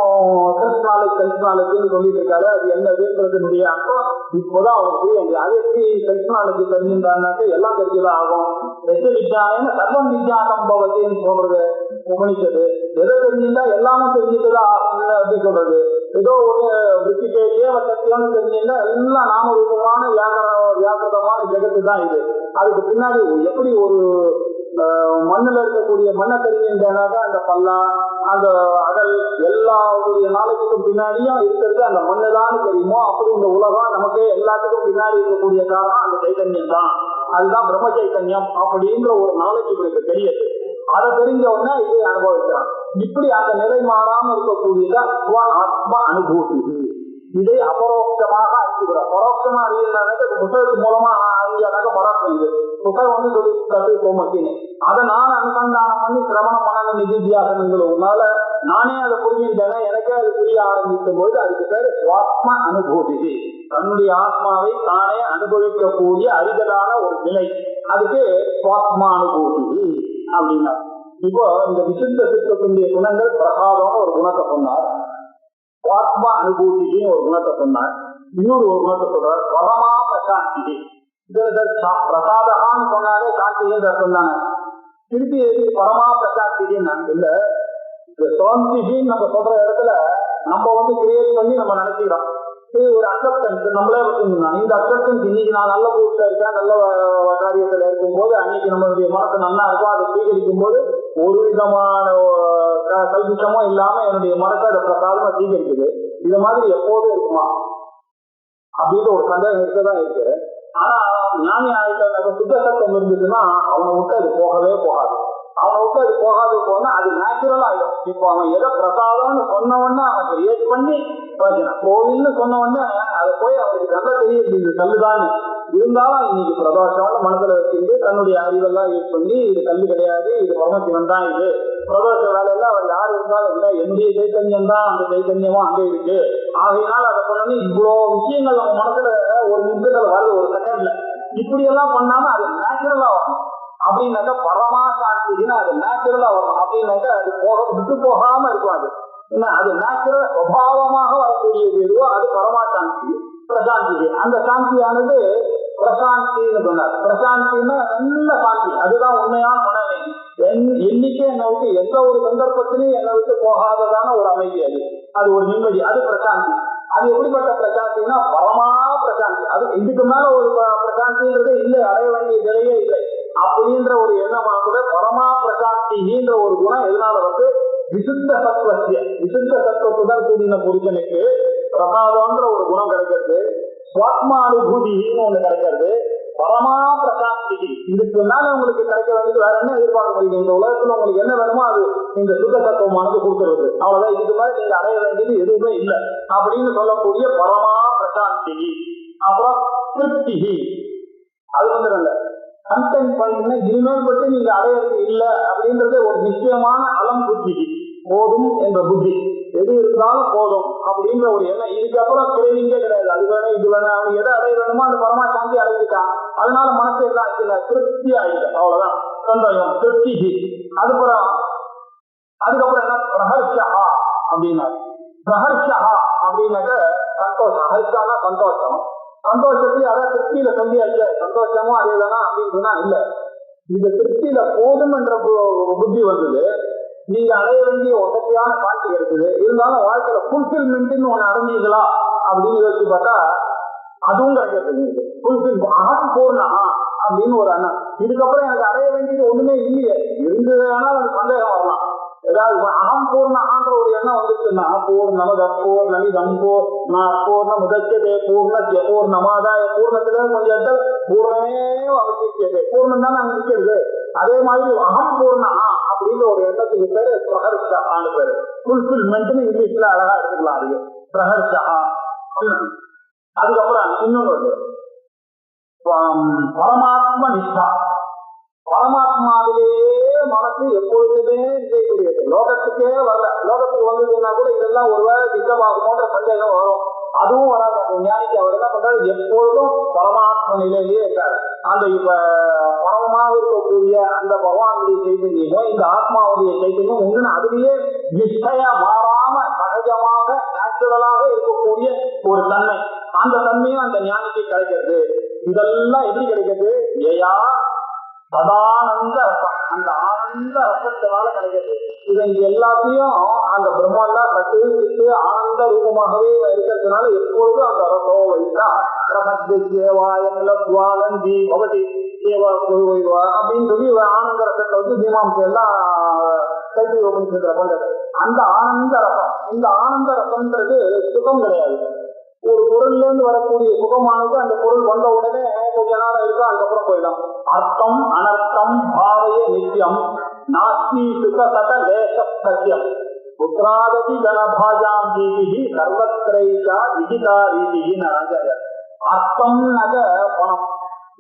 செல்ஃப் நாலேஜ்னு சொல்லிட்டு இருக்காரு. அது என்னதுன்றதுடைய அர்த்தம் இப்போதான் அவனுக்கு புரிய முடியும். அது எப்படி செல்ஃப் நாலேஜ் தெரிஞ்சிருந்தான்னாக்க எல்லாம் தெரிஞ்சுதான் ஆகும். எது விஜயானேன்னு சர்வம் விஜயானம் பவத்தின்னு சொல்றது உபனிஷத்து. எதை தெரிஞ்சிருந்தா எல்லாமும் தெரிஞ்சுட்டுதான் ஆகும்னு அப்படி சொல்றது. ஏதோ ஒரு விருத்திகேயே சத்தியம்னு தெரிஞ்சிருந்தா எல்லாம் நாம ரூபமான வியாக்கிரதமான ஜெகத்து தான் இது. அதுக்கு பின்னாடி எப்படி ஒரு மண்ணுல இருக்கக்கூடிய மண்ணை தெரிஞ்சிருந்தானாக்கா அந்த பல்லா அந்த அகல் எல்லாருடைய நாளைக்கும் பின்னாடியும் இருக்கிறது அந்த மண்ணுதான் தெரியுமோ, அப்படி இந்த உலகம் நமக்கு எல்லாத்துக்கும் பின்னாடி இருக்கக்கூடிய காரணம் அந்த சைத்தன்யம் தான். அதுதான் பிரம்ம சைத்தன்யம் அப்படின்ற ஒரு நாளைக்கு இவருக்கு தெரியுது. அதை தெரிஞ்ச உடனே இதை அனுபவிக்கிறான். இப்படி அந்த நிலை மாறாம இருக்கக்கூடியதான் ஆத்ம அனுபூதி. இதை அபரோக்ஷமாக அறிஞ்சுக்கிறோம். பரோட்சமா அறிஞ்சாக்க புத்தகத்து மூலமா அறிஞ்சாக்க பரோட்சம். இது புத்தகம் சொல்லி தட்டு கோமத்தின்னு அதை நான் அனுசந்தானம் பண்ணி சிரவணம் பண்ணணும் நிதித்தியாசனங்கள நானே அதை புரிஞ்சுட்டேன்னா எனக்கே அது புரிய ஆரம்பிக்கும் போது அதுக்கு பேரு ஆத்ம அனுபூதி. தன்னுடைய ஆத்மாவை தானே அனுபவிக்கக்கூடிய அறிதலான ஒரு நிலை, அதுக்கு ஆத்மா அனுபூதி அப்படின்னா. இப்போ இந்த விசுத்த சித்தத்தினுடைய குணங்கள் பிரசாதம்னு ஒரு குணத்தை சொன்னார், ஆத்ம அனுபூதின்னு ஒரு குணத்தை சொன்னார், இன்னொரு ஒரு குணத்தை சொல்றார் பரமா பிரசாந்தி. பிரசாதான்னு சொன்னாலே சாந்தின்னு அர்த்தம் தானே. திருப்பி பரமா பிரசாந்தின்னு இல்ல, சாந்தின்னு நம்ம சொல்ற இடத்துல நம்ம கிரியேட் பண்ணி நம்ம நினைச்சுக்கிறோம். இது ஒரு அக்செப்டன்ஸ் நம்மளே வச்சுருந்தோம். இந்த அக்செப்டன்ஸ் இன்னைக்கு நான் நல்ல ஊர்ல இருக்கேன், நல்ல காரியத்துல இருக்கும் போது அன்னைக்கு நம்மளுடைய மனசு நல்லா இருக்கும். அதை ஸ்வீகரிக்கும் போது ஒரு விதமான கல்விஷமும் இல்லாம என்னுடைய மனசை அதை பிரசாதமா சீகரிக்குது. இது மாதிரி எப்போதும் இருக்குமா அப்படின்னு ஒரு சந்தேகம் இருக்கதான் இருக்கு. ஆனா ஞானி ஆயிட்ட சுத்த சத்தம் இருந்ததுன்னா அவனை விட்டு அது போகவே போகாது. அவனை விட்டு அது போகாது போனா அது நேச்சுரல் ஆயிடும். இப்போ அவன் எதை பிரசாதம்னு சொன்ன உடனே அவன் கிரியேட் பண்ணி கோவில்னு சொன்ன உடனே அதை போய் அவனுக்கு நல்லா தெரியுது இது கல்லுதான்னு. இருந்தாலும் இன்னைக்கு பிரதோஷம்னு மனசுல வச்சுட்டு தன்னுடைய அறிவெல்லாம் யூஸ் பண்ணி இது கல்லு கிடையாது, இது பரமசிவன் தான், இது பிரதோஷ வேலையெல்லாம் அவர் யாரு இருந்தாலும் இல்லை, என்னுடைய சைத்தன்யம் தான் அந்த சைத்தன்யமும் அங்கே இருக்கு. ஆகையினால் அதை பண்ணி இவ்வளவு விஷயங்கள் நம்ம மனசுல ஒரு நிமிஷத்துல வருது, ஒரு செகண்ட்ல. இப்படி எல்லாம் பண்ணாம அது நேச்சுரலா வரும். அப்படின்னாக்கா பரமா சாந்தின்னு அது நேச்சுரலா வரும். அப்படின்னாக்கா அது விட்டு போகாம இருக்கும். அது என்ன, அது நேச்சுரல் சுபாவமாக வரக்கூடியது எதுவோ அது பரமா சாந்தி, பிரசாந்தி. அந்த சாந்தியானது பிரசாந்தின்னு சொன்னார். பிரசாந்தின்னா நல்ல சாந்தி, அதுதான் உண்மையான உணர்வு. என்னைக்கே என்னை விட்டு எந்த ஒரு சந்தர்ப்பத்திலையும் என்னை விட்டு போகாததான ஒரு அமைதி, அது ஒரு நிம்மதி, அது பிரசாந்தி. அது எப்படிப்பட்ட பிரசாந்தின்னா பரமா பிரசாந்தி. அது இதுக்கு மேல ஒரு பிரசாந்தின்றது இல்லை, அடைய வேண்டிய நிலையே இல்லை அப்படின்ற ஒரு எண்ணமா கூட பரமா பிரசாந்தின்ற ஒரு குணம் எதனால வந்து விசுத்த சத்துவத்திய விசுத்த சத்துவத்துடன் கூடின புருஷனுக்கு பிரசாதம்ன்ற ஒரு குணம் கிடைக்கிறது, சுவாத்மானுபூதின்னு ஒண்ணு கிடைக்கிறது, பரமா பிரசாந்தி. இதுக்கு மேல உங்களுக்கு கிடைக்க வேண்டியது வேற என்ன எதிர்பார்க்க முடியும்? இந்த உலகத்துல உங்களுக்கு என்ன வேணுமோ அது இந்த சுத்த சத்துவமானது கொடுத்துருது, அவ்வளவுதான். இதுக்கு மேல நீங்க அடைய வேண்டியது எதுவுமே இல்லை அப்படின்னு சொல்லக்கூடிய பரமா பிரசாந்தி. அப்புறம் திருப்தி, அது வந்து நல்ல கண்டென்ட் பண்ண இனிமேல் பற்றி நீங்க அடையிறது இல்லை அப்படின்றது ஒரு நிச்சயமான அலம் புத்தி, போதும் என்ற புத்தி, எது இருந்தாலும் போதும் அப்படின்ற ஒரு எண்ணம். இதுக்கப்புறம் கிரேவிங்கே கிடையாது, அது வேணும் இது வேணும், அவன் எதை அடைய வேணுமோ அந்த பரமா சாந்தி அடைஞ்சிட்டான். அதனால மனசு எல்லாம் ஆச்சுல திருப்தி ஆயிடுது, அவ்வளவுதான், சந்தோஷம், திருப்தி. அதுக்கப்புறம் என்ன பிரஹர்ஷா அப்படின்னா, பிரஹர்ஷா அப்படின்னாக்க சந்தோஷம். ஹர்ஷானா சந்தோஷம். சந்தோஷத்துல அதான் திருப்தியில சொல்லியாச்சு, சந்தோஷமும் அதேதானா அப்படின்னு சொன்னா இல்ல. இந்த திருப்தியில போதும் என்ற புத்தி வந்தது, நீங்க அடைய வேண்டிய உடனடியான காட்சி இருக்குது. இருந்தாலும் வாழ்க்கையில ஃபுல்ஃபில்மெண்ட்னு ஒண்ணு அடைஞ்சீங்களா அப்படின்னு யோசிச்சு பார்த்தா அதுவும் கிடைக்கிறது. ஃபுல்ஃபில் அகம் பூர்ணா அப்படின்னு ஒரு எண்ணம். இதுக்கப்புறம் எனக்கு அடைய வேண்டியது ஒண்ணுமே இல்லையே, இருந்ததுனால அது சந்தேகம் வரலாம். ஏதாவது அகம் பூர்ணான்ற ஒரு எண்ணம் வந்துச்சுன்னா பூர்ணமத பூர்ணமிதம் பூர்ண முதச்சதே பூர்ணத்திய பூர்ணமாதாய பூர்ணத்துல கொஞ்சம் பூர்ணமே அவசியது, பூர்ணம் தான் நாங்க நிக்கிறது. அதே மாதிரி அகம் பூர்ணா அப்படின்ற ஒரு எண்ணத்துக்கு பேரு பிரஹர்ஷான்னு பேரு. ஃபுல்ஃபில்மெண்ட்னு இங்கிலீஷ்ல அழகா எடுத்துக்கலாம். அதுக்கு பிரஹர்ஷா. அதுக்கப்புறம் இன்னொன்று பரமாத்ம நிஷ்டா. பரமாத்மாவிலேயே மனசு எப்பொழுதுமே நிலைக்கூடியது, லோகத்துக்கே வரல. லோகத்துக்கு வந்ததுன்னா கூட இதெல்லாம் ஒருவேளை டிஸ்டர்ப் ஆகுமோன்ற சந்தேகம் வரும், அதுவும் வராது. ஞானிக்கு அவர் என்ன பண்றாரு, எப்பொழுதும் பரமாத்ம நிலையிலேயே இருக்காரு. அந்த இப்ப பரமமாக இருக்கக்கூடிய அந்த பகவானுடைய சைத்தன்யமோ இந்த ஆத்மாவுடைய சைத்தன்யம் ஒண்ணு அதுலயே நிஷ்டையா மாறாம சகஜமாக நேச்சுரலாக இருக்கக்கூடிய ஒரு தன்மை, அந்த தன்மையும் அந்த ஞானிக்கு கிடைக்கிறது. இதெல்லாம் எப்படி கிடைக்கிறது? ஏயா சதானந்த ரசம், அந்த ஆனந்த ரசத்தினால கிடைக்கிறது. இதை எல்லாத்தையும் அந்த பிரம்மந்தா கட்டு ஆனந்த ரூபமாகவே இருக்கிறதுனால எப்பொழுதும் அந்த ரசோ வைத்தா பிரபஞ்சேவாயி பவதி அப்படின்னு சொல்லி ஆனந்த ரசத்தை வந்து மீமாம்சை எல்லாம் கைதி உபநிஷத்துல பண்றது. அந்த ஆனந்த ரசம், இந்த ஆனந்த ரசம்ன்றது சுகம் கிடையாது. ஒரு பொருள்ல இருந்து வரக்கூடிய சுகமானது அந்த பொருள் வந்த உடனே கொஞ்ச நேரம் இருக்கும், அதுக்கப்புறம் போயிடும். அர்த்தம் அனர்த்தம் பாவைய நித்தியம் நாஸ்தி சுகசத லேச சத்தியம் புத்திராததி கணபாஜாம் தீதி சர்வத்திரைஷா விதிதா ரீதின்னு ஆச்சாரியர். அர்த்தம்னாக்க பணம்.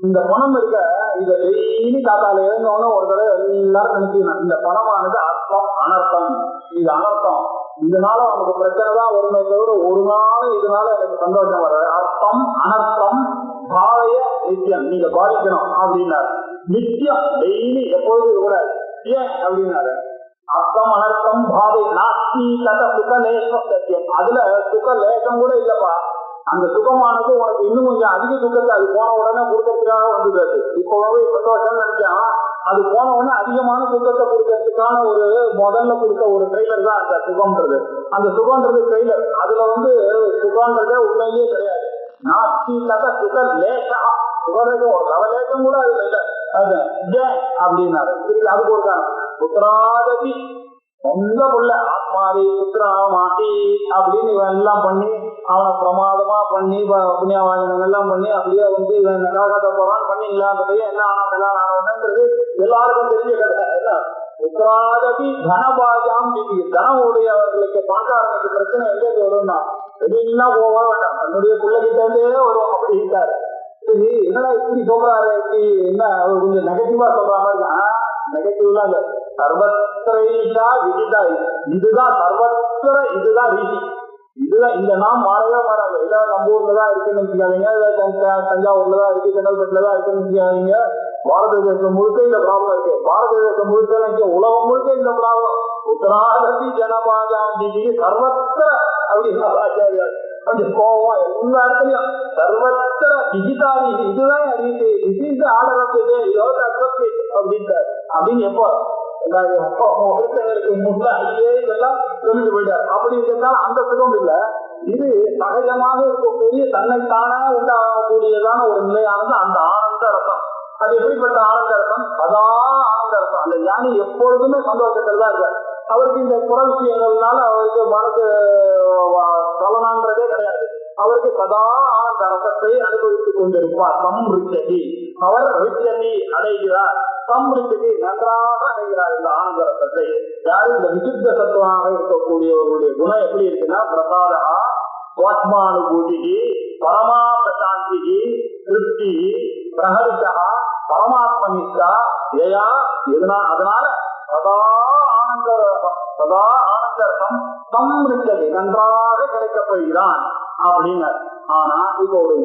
இந்த பணம் இருக்க இதை டெய்லி காத்தால எழுந்தோன்னு ஒரு தடவை எல்லாரும் நினைக்கணும், இந்த பணமானது அர்த்தம் அனர்த்தம், இது அனர்த்தம், இதனால நமக்கு பிரச்சனை தான் வருமே தவிர ஒரு நாள் இதனால எனக்கு சந்தோஷம் வர. அர்த்தம் அனர்த்தம் பாவைய நித்தியம், நீங்க பாதிக்கணும் அப்படின்னாரு. நித்தியம் டெய்லி எப்பொழுதும் கூட ஏன் அப்படின்னாரு. அர்த்தம் அனர்த்தம் பாவை நாஸ்தி கத சுகலேசம் சத்தியம், அதுல சுகலேசம் கூட இல்லப்பா. அந்த சுகமானது உனக்கு இன்னும் கொஞ்சம் அதிக சுகத்தை அது போன உடனே கொடுக்கறதுக்காக வந்தது. இப்பவே சந்தோஷம் நினைச்சேன், அது போன உடனே அதிகமான சுகத்தை கொடுக்கறதுக்கான ஒரு முதல்ல கொடுத்த ஒரு ட்ரெய்லர் தான் அந்த சுகம்ன்றது. அந்த சுகம்ன்றது ட்ரெய்லர், அதுல வந்து சுகம்ன்றதே உண்மையிலேயே கிடையாது. நாஸ்தி கத சுக லேசா, சுகலேசம் ஒரு லவலேசம் கூட அதுல இல்லை. அது ஏன் அப்படின்னாரு. சரி, அதுக்கு ஒரு புத்திராதபி சொந்தம் உள்ள ஆத்மாவை புத்திராமாட்டி அப்படின்னு இவன் எல்லாம் பண்ணி அவனை பிரமாதமா பண்ணி புண்ணியவாஜனம் எல்லாம் பண்ணி அப்படியே வந்து இவன் நகாகத்தை போறான் பண்ணீங்களா அந்த பையன் என்ன ஆனது எல்லாருக்கும் தெரிஞ்ச கதை. என்ன புத்திராதபி தனபாஜாம் தனம் உடையவர்களுக்கு பணக்காரனுக்கு பிரச்சனை எங்கேருந்து வரும்னா வெளியெல்லாம் போக வேண்டாம், தன்னுடைய பிள்ளைகிட்ட இருந்தே வரும் அப்படின்ட்டாரு. சரி என்னடா இப்படி சொல்றாரு, இப்படி என்ன அவர் கொஞ்சம் நெகட்டிவா சொல்ற மாதிரி. நெகட்டிவ்லாம் இல்ல, சர்வத்திரைஷா விதிதா, இதுதான் சர்வத்திர, இதுதான் ரீதி, இதுதான் இந்த நாம் மாறவே மாறாது. ஏதாவது நம்ம ஊர்ல தான் இருக்குன்னு வச்சுக்காதீங்க, தஞ்சாவூர்ல தான் இருக்கு, செங்கல்பட்டுல தான் இருக்குன்னு வச்சுக்காதீங்க. பாரத தேசம் முழுக்க இந்த ப்ராப்ளம் இருக்கு. பாரத தேசம் முழுக்க உலகம் முழுக்க இந்த ப்ராப்ளம். உத்தராதி ஜனபாஜாந்தி சர்வத்திர அப்படின்னு ஆச்சாரியார் கொஞ்சம் கோபம் எல்லா இடத்துலயும் சர்வத்திர டிஜிட்டாலி, இதுதான் அறிவித்து டிசீஸ் ஆடரே யோகா அப்படின்ட்டார். அப்படின்னு எப்போ ஒருத்தங்களுக்கு முன்னாடியே இதெல்லாம் சொல்லிட்டு போயிட்டார். அப்படி இருந்தால் அந்த சுகம் இல்லை. இது சகஜமாக இருக்கக்கூடிய தன்னைத்தானே உண்டாகக்கூடியதான ஒரு நிலையானது அந்த ஆனந்த ரசம். அது எப்படிப்பட்ட ஆனந்த ரசம்? சதா ஆனந்த ரசம். அந்த ஞானி எப்பொழுதுமே சந்தோஷத்தில் தான் இருக்கார். அவருக்கு இந்த புற விஷயங்கள்னால அவருக்கு மனது சலனான்றதே கிடையாது. அவருக்கு சதா ஆனந்த ரசத்தை அனுபவித்துக் கொண்டிருப்பார். சம்ரிச்சதி, அவர் ரிச்சதி அடைகிறார், சம்ரிச்சதி நன்றாக அடைகிறார் இந்த ஆனந்த ரசத்தை. யாரு? இந்த விசுத்த சத்துவமாக இருக்கக்கூடியவர்களுடைய குணம் எப்படி இருக்குன்னா, பிரசாதா சுவாத்மானுபூதிகி பரமா பிரசாந்திகி திருப்தி பிரஹரிஷா பரமாத்மனிஷ்டா ஏயா எதுனா. அதனால சதா ஆனந்த ரசம், சதா ஆனந்த ரசம் சம்ரிச்சதி நன்றாக கிடைக்கப்படுகிறான் அப்படின்னு. ஆனா இப்போ ஒரு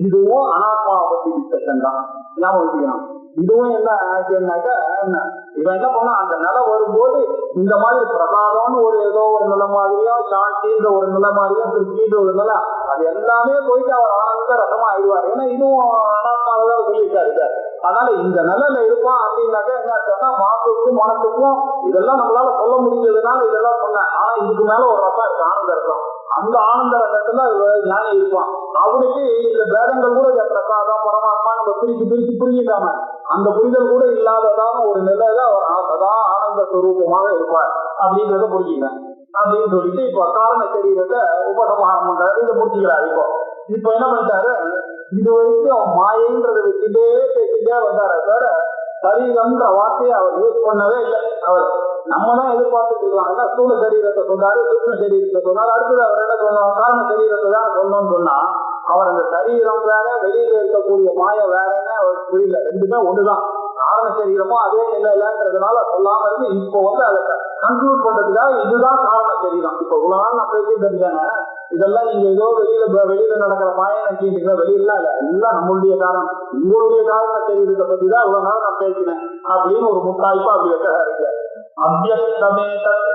இதுவும் அனாத்மாவை பத்தி டிஸ்கஷன் தான், ஞாபகம் வச்சுக்கணும். இதுவும் என்ன ஆச்சுன்னாக்கா, இவன் என்ன பண்ணா அந்த நிலை வரும்போது இந்த மாதிரி பிரசாதம்னு ஒரு ஏதோ ஒரு நிலை மாதிரியா, சாந்தின்ற ஒரு நிலை மாதிரியா, திருப்தின்ற ஒரு நிலை, அது எல்லாமே போயிட்டு அவர் ஆனந்த ரசமா ஆயிடுவார். ஏன்னா இதுவும் அனாத்மாவதான் சொல்லியிருக்காரு சார். அதனால இந்த நிலையில இருப்பான் அப்படின்னாக்கா என்ன ஆச்சுன்னா, மாசுக்கும் மனத்துக்கும் இதெல்லாம் நம்மளால சொல்ல முடிஞ்சதுனால இதெல்லாம் சொன்னேன். ஆனா இதுக்கு மேல ஒரு ரசம் இருக்கு, ஆனந்த ரசம். அந்த ஆனந்த ரசத்துல ஞானி இருப்பான். அவனுக்கு இந்த பேதங்கள் கூட பிரசாதம் பரமாத்மா நம்ம பிரிச்சு புரிஞ்சிக்காம அந்த புரிதல் கூட இல்லாததான ஒரு நிலையில அவர் சதா ஆனந்த ஸ்வரூபமாக இருப்பார் அப்படின்றத புரிஞ்சுக்கேன் அப்படின்னு சொல்லிட்டு இப்ப காரண சரீரத்தை உபசமானம் பண்றாரு. இதை புரிஞ்சுக்கிறாரு. இப்ப என்ன பண்ணிட்டாரு, இது வரைக்கும் அவன் மாயைன்றதை வச்சுட்டே பேசிட்டே வந்தாரு. தவிர சரீரம்ன்ற வார்த்தையை அவர் யூஸ் பண்ணவே இல்லை. அவர் நம்ம தான் எதிர்பார்த்துட்டு இருக்காங்க. ஸ்தூல சரீரத்தை சொன்னாரு, சூக்ஷ்ம சரீரத்தை சொன்னாரு. அடுத்தது அவர் என்ன சொன்னார், காரண சரீரத்தை தான் சொன்னோம்னு சொன்னா அவர் அந்த சரீரம் வேற, வெளியில இருக்கக்கூடிய மாய வேறன்னு அவருக்கு புரியல. ரெண்டுமே ஒண்ணுதான். காரண சரீரமும் அதே நிலையிலன்றதுனால சொல்லாம இருந்து இப்போ வந்து அதை கன்க்ளூட் பண்றதுக்காக இதுதான் காரண சரீரம். இப்ப இவ்வளவு நாள் நான் பேசிட்டு இருந்தேங்க, இதெல்லாம் நீங்க ஏதோ வெளியில நடக்கிற மாய நினைச்சிட்டு வெளியிலாம் இல்ல, எல்லாம் நம்மளுடைய காரணம், உங்களுடைய காரண சரீரத்தை பத்தி தான் இவ்வளவு நாள் நான் பேசினேன் அப்படின்னு ஒரு முத்தாய்ப்பா அப்படி வைக்க அவ்யக்தமே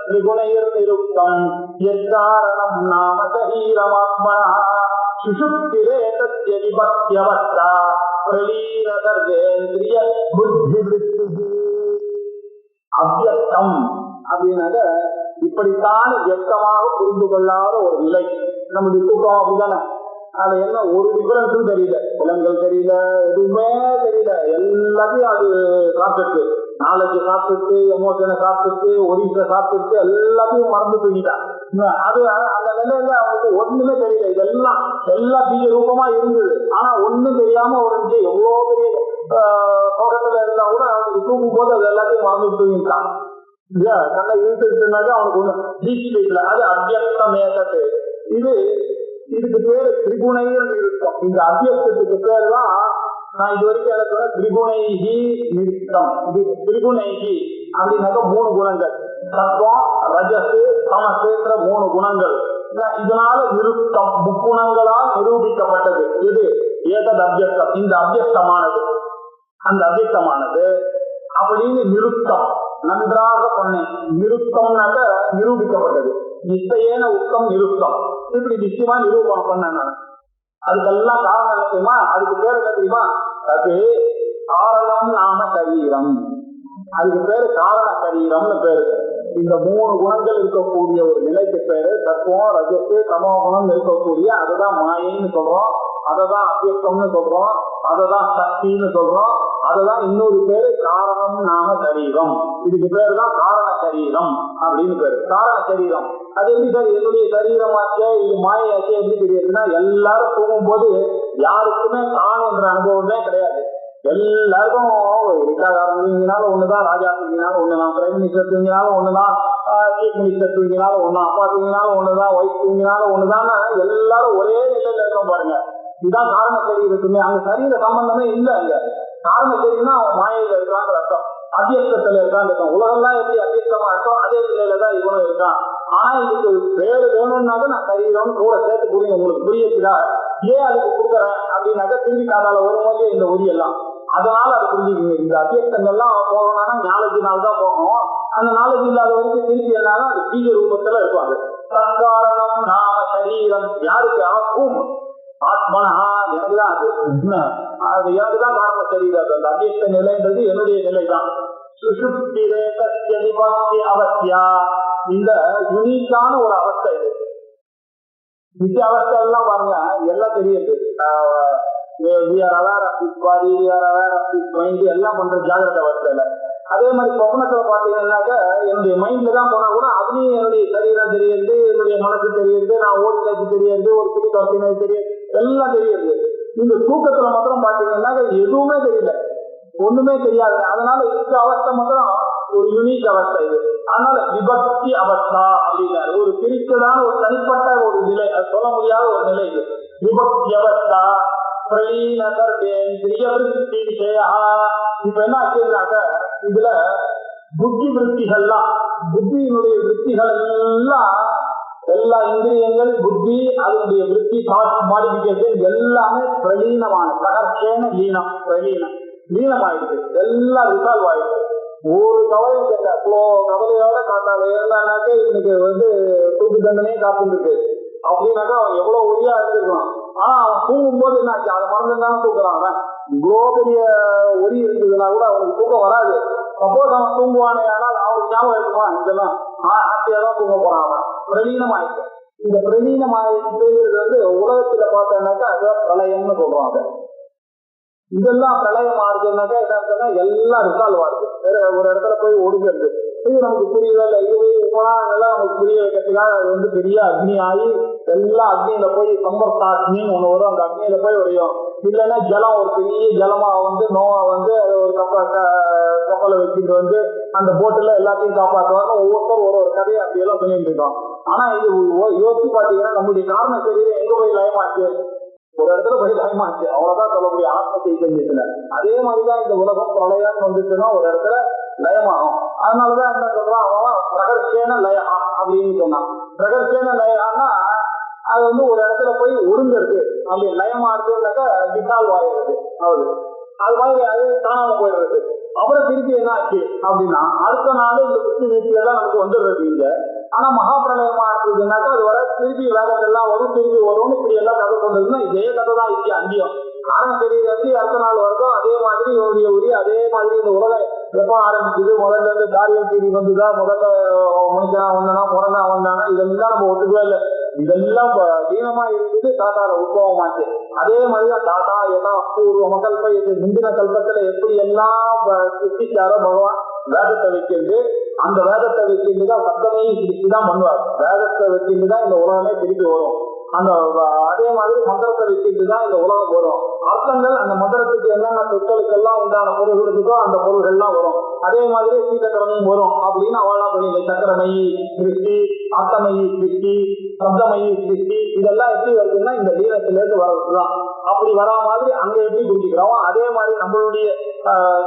திரிகுணைர் நிருப்தம் யத்காரணம் நாம சரீரமாத்மனா சுஷுப்திரே தத்ய விபக்த்யவத்தா பிரலீன சர்வேந்திரிய புத்தி விருத்தி. அவ்யக்தம் அப்படின்னாக்க இப்படித்தான் வியக்தமாக புரிந்து கொள்ளாத ஒரு நிலை. நம்முடைய தூக்கம் அப்படித்தானே, அதுல என்ன ஒரு டிஃபரன்ஸும் தெரியல, புலன்கள் தெரியல, எதுவுமே தெரியல, எல்லாத்தையும் அது சாப்பிட்டு, நாலேஜ் சாப்பிட்டு, எமோஷனை சாப்பிட்டு, ஒரிசை சாப்பிட்டு, எல்லாத்தையும் மறந்து தூங்கிட்டான். அது அந்த நிலையில அவனுக்கு ஒண்ணுமே தெரியல. இதெல்லாம் எல்லா தீய ரூபமா இருந்தது. ஆனா ஒண்ணும் தெரியாம ஒரு விஷயம் எவ்வளவு பெரிய சோகத்துல இருந்தா கூட அவனுக்கு தூக்கும் போது அது எல்லாத்தையும் மறந்து தூங்கிட்டான். இல்லையா? கண்ணை இழுத்துனாக்க அவனுக்கு ஒண்ணு டீப் ஸ்லீப்ல, அது அவ்யக்தமேதத்து. இதுக்கு பேரு திரிகுணைகள் நிறுத்தம். இந்த அவ்யக்தத்துக்கு பேர் தான் நான் இது வரைக்கும் எனக்கு திரிகுணைகி நிறுத்தம். இது திரிகுணைகி அப்படின்னாக்க 3 குணங்கள், சத்வம் ரஜசு தமசுன்ற 3 குணங்கள். இதனால நிறுத்தம் முக்குணங்களால் நிரூபிக்கப்பட்டது. இது ஏதது அவ்யக்தம், இந்த அவ்யக்தமானது. அந்த அவ்யக்தமானது அப்படின்னு நிறுத்தம் நன்றாக சொன்னேன். நிறுத்தம்னாக்க நிரூபிக்கப்பட்டது. நிச்சயேன உத்தம் நிருப்தம். இப்படி நிச்சயமா நிரூபணம் பண்ண நான். அதுக்கெல்லாம் காரணம் என்ன தெரியுமா? அதுக்கு பேர் என்ன தெரியுமா? அது காரணம் நாம சரீரம். அதுக்கு பேரு காரண சரீரம்னு பேரு. இந்த 3 குணங்கள் இருக்கக்கூடிய ஒரு நிலைக்கு பேரு தத்துவம் ரஜத்து தமோ குணம் இருக்கக்கூடிய, அதுதான் மாயைன்னு சொல்றோம். அததான் அவ்யக்தம்னு சொல்றோம், அததான் சக்தின்னு சொல்றோம், அததான் இன்னொரு பேரு காரணம் நாம சரீரம். இதுக்கு பேரு தான் காரண சரீரம் அப்படின்னு பேரு. காரண சரீரம் அது எப்படி சார் என்னுடைய சரீரமாச்சே இது மாயாச்சே எப்படி தெரியுதுன்னா, எல்லாரும் தூங்கும்போது யாருக்குமே தான் என்ற அனுபவமே கிடையாது. எல்லாருக்கும் ரிட்டாகாரம் தூங்கினாலும் ஒண்ணுதான், ராஜா தூங்கினாலும் ஒண்ணுதான், பிரைம் மினிஸ்டர் தூங்கினாலும் ஒண்ணுதான், சீஃப் மினிஸ்டர் தூங்கினாலும் ஒண்ணு, அப்பா தூங்கினாலும் ஒண்ணுதான், ஒய்ஃப் தூங்கினாலும் ஒண்ணுதான். எல்லாரும் ஒரே நிலையில இருக்கோம் பாருங்க. இதுதான் காரண சரீரத்துமே. அங்க சரீர சம்பந்தமே இல்லை. அங்க காரண சரீரம்னா அவன் மாயையில இருக்கான்னு அர்த்தம், அத்தியஸ்தத்துல இருக்கான்னு அர்த்தம். உலகெல்லாம் எப்படி அத்தியஸ்தமா இருக்கும் அதே நிலையில தான் இவனும் இருக்கான். ஆனா இதுக்கு பேரு வேணும்னாக்க நான் சரீரம் கூட சேர்த்து புரியும், உங்களுக்கு புரியச்சுதா? ஏன் அதுக்கு கொடுக்குறேன் அப்படின்னாக்க திரும்பி காதால வரும்போது இந்த ஒரி எல்லாம், அதனால அது புரிஞ்சுக்கீங்க. இந்த அத்தியஸ்தங்கள்லாம் போகணும்னா நாலேஜினால தான் போகணும். அந்த நாலேஜ் இல்லாத வரைக்கும் திருப்பி என்னாலும் அது பீஜ ரூபத்துல இருப்பாங்க. சத்காரணம் நாம சரீரம் யாருக்கு? ஆக்கும் ஆத்மனா எனக்குதான். அது எனக்குதான் காரண சரீரம். அந்த அத்தியஸ்த நிலைன்றது என்னுடைய நிலைதான். அவஸ்தியா இந்த யுனிக்கான ஒரு அவஸ்தை இது. நித்திய அவஸ்தை எல்லாம் பாருங்க எல்லாம் தெரியுது. எல்லாம் பண்ற ஜாகிரத அவஸ்தையில. அதே மாதிரி சொப்னத்துல பாத்தீங்கன்னாக்க என்னுடைய மைண்ட்ல தான் போனா கூட அதுலயும் என்னுடைய சரீரம் தெரியுது, என்னுடைய மனசு தெரியுது, நான் ஓடினது தெரியுது, ஒரு துணி தொட்டினது தெரியுது, எல்லாம் தெரியுது. இந்த தூக்கத்துல மாத்திரம் பாத்தீங்கன்னாக்க எதுவுமே தெரியல, ஒண்ணுமே தெரியாது. அதனால இந்த அவஸ்தை மாத்திரம் ஒரு யூனிக் அவஸ்தை இது. அதனால விபக்தி அவஸ்தா அப்படின்னாரு. ஒரு பிரிச்சதான ஒரு தனிப்பட்ட ஒரு நிலை, அது சொல்ல முடியாத ஒரு நிலை இது. விபக்தி அவஸ்தா இப்ப என்ன ஆச்சுனாக்க இதுல புத்தி விருத்திகள்லாம், புத்தியினுடைய விருத்திகள் எல்லாம், எல்லா இந்திரியங்கள் புத்தி அதனுடைய விருத்தி மாடிபிகேஷன் எல்லாமே பிரலீனமான பிரகர்ஷேன லீனம், பிரலீனம் லீனமாயிடுது, எல்லாம் ரிசால்வ் ஆயிடுது. ஒரு கவலையும் கேட்ட கவலையோட காட்டாத இருந்தானாக்க இன்னைக்கு தூக்கு தண்டனையே காத்துருக்கு அப்படின்னாக்கா அவன் எவ்வளவு ஒளியா இருந்திருக்கலாம். ஆனா அவன் தூங்கும் போது என்ன ஆச்சு, அதை மறந்துதானே தூக்குறான். அவன் இவ்வளவு பெரிய ஒளி இருந்ததுன்னா கூட அவனுக்கு தூக்கம் வராது. சப்போஸ் அவன் தூங்குவானே ஆனால் அவனுக்கு ஞாபகம் இருக்குமா, இதெல்லாம் ஹாப்பியா தான் தூங்க போறான். அவன் பிரலீனம் ஆயிடுச்சு. இந்த பிரலீனம் ஆயிடுச்சுங்கிறது உலகத்துல பார்த்தோம்னாக்கா அதான் பிரளயம்னு சொல்றான். அதை இதெல்லாம் பிரளயம் ஆகுதுன்னாக்கா என்ன எல்லாம் ரிசால்வ் ஆகுது. வேற ஒரு இடத்துல போய் ஒடுங்கிறது இது நமக்கு புரியவே இல்லை. இது போனா அதெல்லாம் நமக்கு புரிய வைக்கிறதுக்காக அது பெரிய அக்னி ஆகி எல்லாம் அக்னியில போய் சம்பர்த்தாக்னின்னு ஒண்ணு வரும், அந்த அக்னியில போய் உடையும். இல்லைன்னா ஜலம் ஒரு பெரிய ஜலமா நோவா அது ஒரு கப்பலை வச்சுட்டு அந்த போட்டுல எல்லாத்தையும் காப்பாற்றுவாங்க. ஒவ்வொருத்தரும் ஒரு ஒரு கதையை அப்படியெல்லாம் சொல்லிட்டு இருக்கோம். ஆனா இது யோசிச்சு பாத்தீங்கன்னா நம்முடைய காரண சரீரம் எங்க போய் லயமாச்சு, ஒரு இடத்துல போய் லயமாச்சு, அவ்வளவுதான் சொல்லக்கூடிய ஆத்ம சைத்தன்யத்துல. அதே மாதிரிதான் இந்த உலகம் பிரளயம் வந்துச்சுன்னா ஒரு இடத்துல லயமாகும். அதனாலதான் என்ன சொல்றான் அவன் பிரகர்ஷேன லயா அப்படின்னு சொன்னான். பிரகர்ஷேன லயான்னா அது ஒரு இடத்துல போய் ஒடுங்கிறது, அப்படி லயமாடுறதுனாக்கா டிசால்வ் ஆயிடுறது. அது மாதிரி அது காணாம போயிடுறது. அப்புறம் திருப்பி என்ன ஆச்சு அப்படின்னா அடுத்த நாள் இந்த புத்தி வீட்டியெல்லாம் நமக்கு வந்துடுறது இங்க. ஆனா மகா பிரளயமா இருந்ததுனாக்கா அது வர திருப்பி வேலைகள்லாம் வரும், திருப்பி வரும்னு இப்படி எல்லாம் கதை சொல்றதுன்னா இதே கதை தான் இருக்கு அங்கேயும். ஆனா சரி அடுத்த நாள் வருதோ அதே மாதிரி இவருடைய உரிய அதே மாதிரி இந்த உலகம் எப்ப ஆரம்பிக்குது, முதல்ல இருந்து காரியம் தீடி வந்துதா, முதல்ல மனுஷனா வந்தானா முரணா வந்தானா, இதெல்லாம் நம்ம ஒத்துக்கவே இல்லை. இதெல்லாம் தீனமா இருக்குது, தாத்தார உத்பவமாச்சு. அதே மாதிரிதான் தாத்தா ஏதா பூர்வ மக்கள்பை முந்தின கல்பத்துல எப்படி எல்லாம் சிருஷ்டிச்சாரோ பகவான் வேதத்தை வச்சிருந்து, அந்த வேதத்தை வச்சிருந்துதான் சப்தமையும் திருப்பிதான் பண்ணுவார். வேதத்தை வச்சிருந்துதான் இந்த உலகமே திருப்பி வரும். அந்த அதே மாதிரி மந்திரத்தை வச்சுட்டுதான் இந்த உலகம் வரும். அர்த்தங்கள் அந்த மந்திரத்துக்கு என்னென்ன சொற்களுக்கெல்லாம் உண்டான பொருள்களுக்கோ அந்த பொருள்கள்லாம் வரும். அதே மாதிரி சீதக்கரமும் வரும் அப்படின்னு அவெல்லாம் சொல்லி சக்கரமயி சிருஷ்டி, அர்த்தமயி சிருஷ்டி, சப்தமயி சிருஷ்டி, இதெல்லாம் எப்படி வருதுன்னா இந்த லீனத்திலிருந்து வரதுதான். அப்படி வரா மாதிரி அங்க எப்படி புரிஞ்சுக்கிறோம், அதே மாதிரி நம்மளுடைய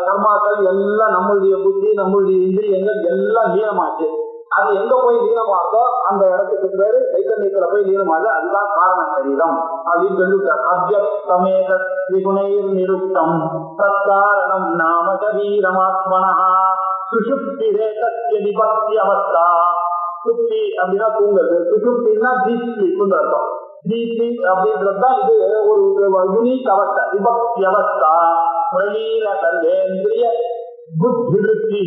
கர்மாக்கள் எல்லாம், நம்மளுடைய புத்தி, நம்மளுடைய இந்திரியங்கள் எல்லாம் லீனமாச்சு. அது எங்க போய் லீனமாகதோ அந்த இடத்துக்கு பேரு சைத்தன்யத்துல போய் லீனமாகுது, அதுதான் காரண சரீரம் அப்படின்னு சொல்லிவிட்டார். அவ்யக்தமேத திரிகுணைர் நிருத்தம் தற்காரணம் நாம சரீரமாத்மனா சுஷுப்திரே தஸ்ய விபக்தி அவஸ்தா. சுப்தி அப்படின்னா தூங்குறது, சுஷுப்தின்னா டீப் ஸ்லீப்னு அர்த்தம். டீப் ஸ்லீப் அப்படின்றதுதான் இது ஒரு யுனிக் அவஸ்தை, விபக்தி அவஸ்தா. பிரலீன சர்வேந்திரிய புத்தி விருத்தி,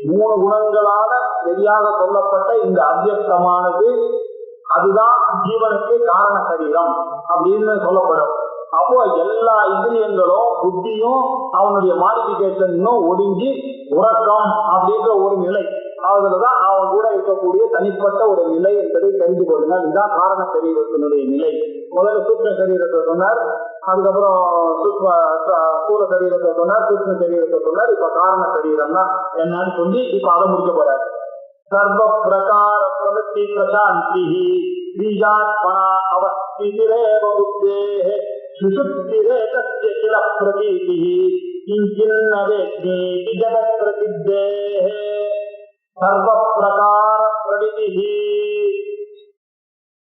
மூணு குணங்களான சரியாக சொல்லப்பட்ட இந்த அவ்யக்தமானது அதுதான் ஜீவனுக்கு காரண சரீரம் அப்படின்னு சொல்லப்படும். அப்போ எல்லா இந்திரியங்களும் புத்தியும் அவனுடைய மாடிபிகேஷனும் ஒடுங்கி உறக்கம் அப்படின்ற ஒரு நிலை, அதுலதான் அவன் கூட இருக்கக்கூடிய தனிப்பட்ட ஒரு நிலை என்பதை தெரிந்து கொள்ளுங்கள். இதுதான் காரண சரீரத்தினுடைய நிலை. முதல்ல சூக்ஷ்ம சரீரத்தை சொன்னார், அதுக்கப்புறம் ஸ்தூல சரீரத்தை சொன்னார், சூக்ஷ்ம சரீரத்தை சொன்னார், இப்ப காரண சரீரம் தான் என்னன்னு சொல்லி இப்ப அதை முடிக்க போறார். சர்வ பிரகார பிரவೃತ್ತಿ பிரசாந்தி பீஜாத்மனா அவஸ்திரேவ புத்தேஹ சுஷுப்திரேதஸ்ய கில பிரதீதி கிஞ்சின்ன வேத்மி ஜகத் பிரசித்தேஹ. சர்வ பிரகார பிரவிதி,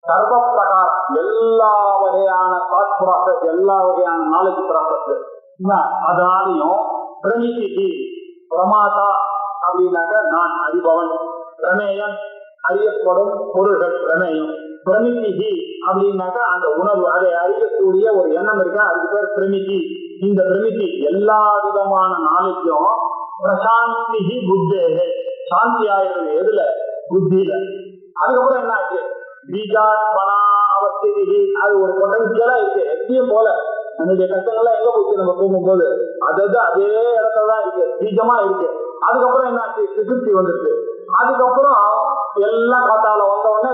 சர்வ பிரகாரம் எல்லா வகையான தாட் ப்ராசஸ், எல்லா வகையான நாலேஜ் ப்ராசஸ், அதனாலையும் பிரணிதி பிரமாதா அப்படின்னாக்க நான் அறிபவன், பிரமேயம் அறியப்படும் பொருள்கள் பிரமேயம், பிரமிதி அப்படின்னாக்க அந்த உணர்வு அதை அறியக்கூடிய ஒரு எண்ணம் இருக்கா, அதுக்கு பேர் பிரமிதி. இந்த பிரமிதி எல்லா விதமான நாலேஜும் பிரசாந்தி புத்தேகே, சாந்தி ஆயிடுறது எதுல, புத்தியில. அதுக்கப்புறம் என்ன ஆச்சு, பீஜாத்மனா அவஸ்திதி, அது ஒரு பொட்டன்சியலா இருக்கு. எப்பயும் போல நம்மளுடைய கஷ்டங்கள்லாம் எங்க போச்சு, நம்ம தூங்கும் போது அதே இடத்துலதான் இருக்கு, பீஜமா இருக்கு. அதுக்கப்புறம் என்ன ஆச்சு, சுசுப்தி வந்துருக்கு. அதுக்கப்புறம் எல்லாம் காத்தால வந்த உடனே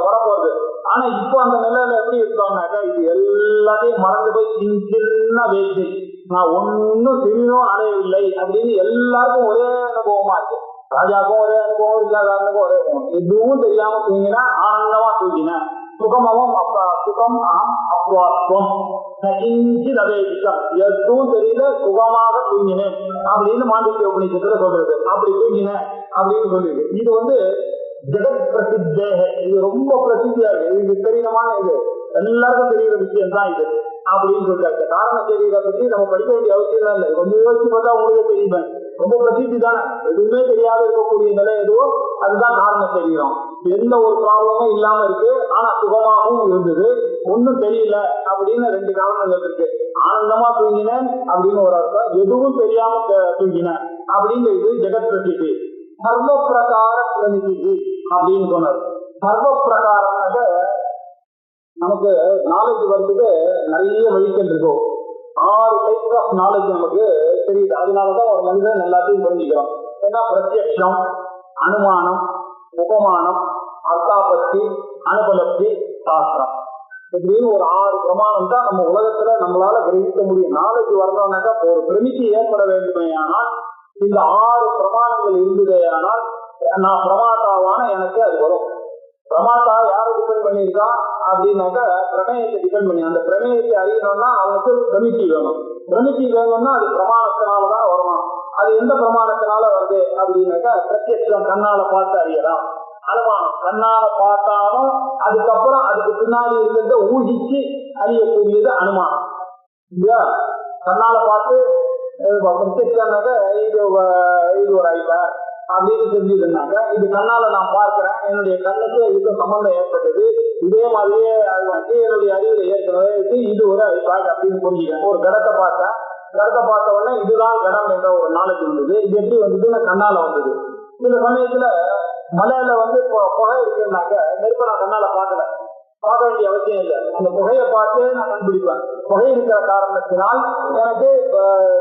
வரப்போகுது. ஆனா இப்போ அந்த நிலையில எப்படி இருக்கோம்னாக்கா, இது எல்லாத்தையும் மறந்து போய் சின்ன வேட்சி, நான் ஒன்னும் சிறிதும் அடையவில்லை அப்படின்னு எல்லாருக்கும் ஒரே அனுபவமா இருக்கு. ராஜாக்கும் ஒரே அனுபவம், ரிஷாகாரனுக்கும் ஒரே அனுபவம். எதுவும் தெரியாம தூங்கினா ஆனந்தமா தூங்கின, சுகமவும் சுகம் அகம் அப்வாத்வம் அவேதிக்கம், எதுவும் தெரியல சுகமாக தூங்கினேன் அப்படின்னு மாண்டிக்க உபநிஷத்துல சொல்றது. அப்படி தூங்கினேன் அப்படின்னு சொல்லிருக்கு. இது வந்து ஜெகத் பிரசித்தேக, இது ரொம்ப பிரசித்தியா இருக்கு, இது தெரியுமான, இது எல்லாருக்கும் தெரிகிற விஷயம் தான் இது அப்படின்னு சொல்றாங்க. காரண சரீரை பற்றி நம்ம படிக்க வேண்டிய அவசியம் தான் இல்லை, கொஞ்சம் யோசிச்சு பார்த்தா உங்களுக்கு தெரியுமே, ரொம்ப பிரசித்தி தானே. எதுவுமே தெரியாத இருக்கக்கூடிய நிலை எதுவோ அதுதான் காரண சரீரம். எந்த ஒரு ப்ராப்ளமும் இல்லாம இருக்கு, ஆனா சுகமாகவும் இருந்தது, ஒன்னும் தெரியல அப்படின்னு ரெண்டு காரணங்கள் இருக்கு. ஆனந்தமா தூங்கினேன் அப்படின்னு ஒரு அர்த்தம், எதுவும் தெரியாம தூங்கினேன் அப்படிங்கிறது ஜெகத் பிரசித்தி. சர்வ பிரகார பிரணிதி அப்படின்னு சொன்னார். சர்வ பிரகாரமாக நமக்கு நாலேஜ் வர்றதுக்கு நிறைய வழிகள் இருக்கும். 6 டைப்ஸ் ஆஃப் நாலேஜ் நமக்கு தெரியுது. அதனாலதான் ஒரு மனிதன் எல்லாத்தையும் புரிஞ்சுக்கிறோம். ஏன்னா பிரத்யக்ஷம், அனுமானம், உபமானம், அர்த்தாபத்தி, அனுபலப்தி, சாஸ்திரம், இப்படின்னு ஒரு 6 பிரமாணம் தான் நம்ம உலகத்துல நம்மளால கிரகிக்க முடியும். நாலேஜ் வரணும்னாக்கா ஒரு பிரமிதி ஏற்பட வேண்டுமே ஆனால் இந்த 6 பிரமாணங்கள் இருந்ததே ஆனால் நான் பிரமாதாவான எனக்கு அது வரும். பிரமாதா யாரை டிபெண்ட் பண்ணியிருக்கான் அப்படின்னாக்கா பிரமேயத்தை டிபெண்ட் பண்ணி, அந்த பிரமேயத்தை அறியணும்னா அவனுக்கு பிரமிதி வேணும். பிரமிதி வேணும்னா அது பிரமாணத்தினாலதான் வரணும். அது எந்த பிரமாணத்தினால வருது அப்படின்னாக்கா பிரத்யட்சம், கண்ணால பார்த்து அறியலாம். அனுமானம், கண்ணால பார்த்தாலும் அதுக்கப்புறம் அதுக்கு பின்னாடி இருக்கிறத ஊகிச்சு அறியக்கூடியது அனுமானம் இல்லையா. கண்ணால பார்த்து பிரத்யட்சம்னாக்க இது ஒரு ஐபேட் அப்படின்னு தெரிஞ்சதுனாக்க, இது கண்ணால நான் பார்க்கிறேன், என்னுடைய கண்ணுக்கு இதுக்கு சம்பந்தம் ஏற்பட்டது, இதே மாதிரியே அது வந்து என்னுடைய அறிவுரை ஏற்கனவே இது ஒரு ஐபேட் அப்படின்னு புரிஞ்சுக்கிறேன். ஒரு கடத்தை பார்த்தேன், கடத்தை பார்த்த உடனே இதுதான் கடம் என்ற ஒரு நாலேஜ் வந்தது. இது எப்படி வந்ததுன்னா கண்ணால வந்தது. சில சமயத்துல மலையில வந்து புகை இருக்குன்னாக்க நெருப்ப நான் கண்ணால பார்க்க வேண்டிய அவசியம் இல்லை, அந்த புகையை பார்த்து நான் கண்டுபிடிப்பேன். புகை இருக்கிற காரணத்தினால் எனக்கு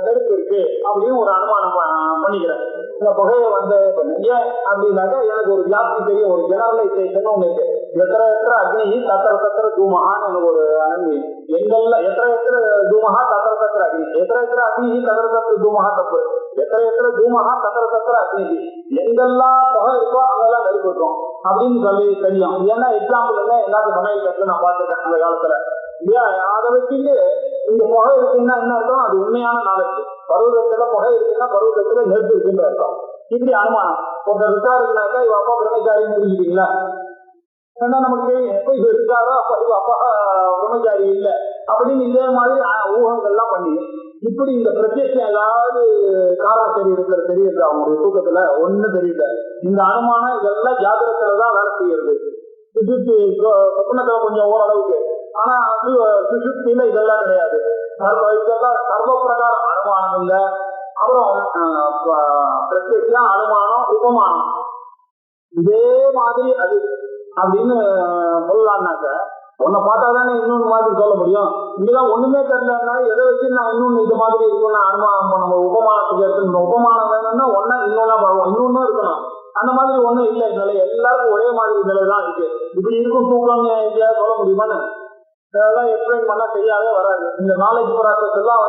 நெருப்பு இருக்கு அப்படின்னு ஒரு அனுமானம் பண்ணிக்கிறேன். இந்த புகையை வந்து ஏன் அப்படின்னாக்க எனக்கு ஒரு வியாப்தி தெரியும், ஒரு ஜெனரலைசேஷன் ஒண்ணு இருக்கு. எத்தனை அக்னி தத்திர தூமகான்னு எனக்கு ஒரு அனங்கி, எங்கெல்லாம் எத்தனை தூமகா தத்திர அக்னி, எத்தனை அக்னி தத்திர தூமகா தப்பு, எத்தனை தூமகா தத்திர அக்னி, எங்கெல்லாம் புகை இருக்கோ அங்கெல்லாம் நெருப்பு இருக்கும் அப்படின்னு சொல்லி தெரியும். ஏன்னா எக்ஸாம்பிள் என்ன, எல்லாத்துக்கும் சமையல் கற்று நான் பார்த்துருக்கேன் அந்த காலத்துல இல்லையா. அதை வச்சுட்டு இங்க புகை இருக்குன்னா என்ன அர்த்தம், அது உண்மையான நாலேஜ். பருவத்துல புகை இருக்குன்னா பருவத்துல நெருப்பு இருக்குன்ற அர்த்தம். இப்படி அனுமானம். ஒருத்தர் இருக்காருனாக்கா இவ அப்பா பிரம்மச்சாரின்னு புரிஞ்சுட்டீங்களா. ஏன்னா நமக்கு தெரியும் எப்ப இவ இருக்காரோ அப்ப இவ அப்பா பிரம்மச்சாரி இல்லை அப்படின்னு இதே மாதிரி ஊகங்கள்லாம் பண்ணி இப்படி இந்த பிரத்யட்சம் ஏதாவது காரண சரீரத்துல தெரியுது, அவங்களுடைய தூக்கத்துல ஒண்ணு தெரியல. இந்த அனுமானம் இதெல்லாம் ஜாகிரத்துலதான் வேலை செய்யறது. சுசுப்தி சொப்பனத்துல கொஞ்சம் ஓரளவுக்கு, ஆனா சுசுப்தியில இதெல்லாம் கிடையாது. இதெல்லாம் சர்வ பிரகார அனுமானம் இல்லை. அப்புறம் பிரத்யட்சம், அனுமானம், உபமானம் இதே மாதிரி அது அப்படின்னு சொல்லலாம்னாக்க உன்னை பார்த்தாதானே இன்னொன்று மாதிரி சொல்ல முடியும். இங்கதான் ஒண்ணுமே தெரியலன்னா எதை வச்சு நான் இன்னொன்னு இது மாதிரி இருக்கும்னு அனுமானம் நம்ம உபமானத்துக்கு எடுத்துக்கணும். உபமானம் வேணும்னா ஒன்னா இன்னொன்னா பார்க்கணும், இன்னொன்னும் இருக்கணும். அந்த மாதிரி ஒண்ணும் இல்லை நிலை, எல்லாருக்கும் ஒரே மாதிரி நிலை தான் இருக்கு. இப்படி இருக்கும் தூக்கம் எங்கேயாவது சொல்ல முடியுமான்னு இதெல்லாம் எக்ஸ்பிளைன் பண்ணா சரியாவே வராது. இந்த நாலேஜ் ப்ராசஸ் எல்லாம்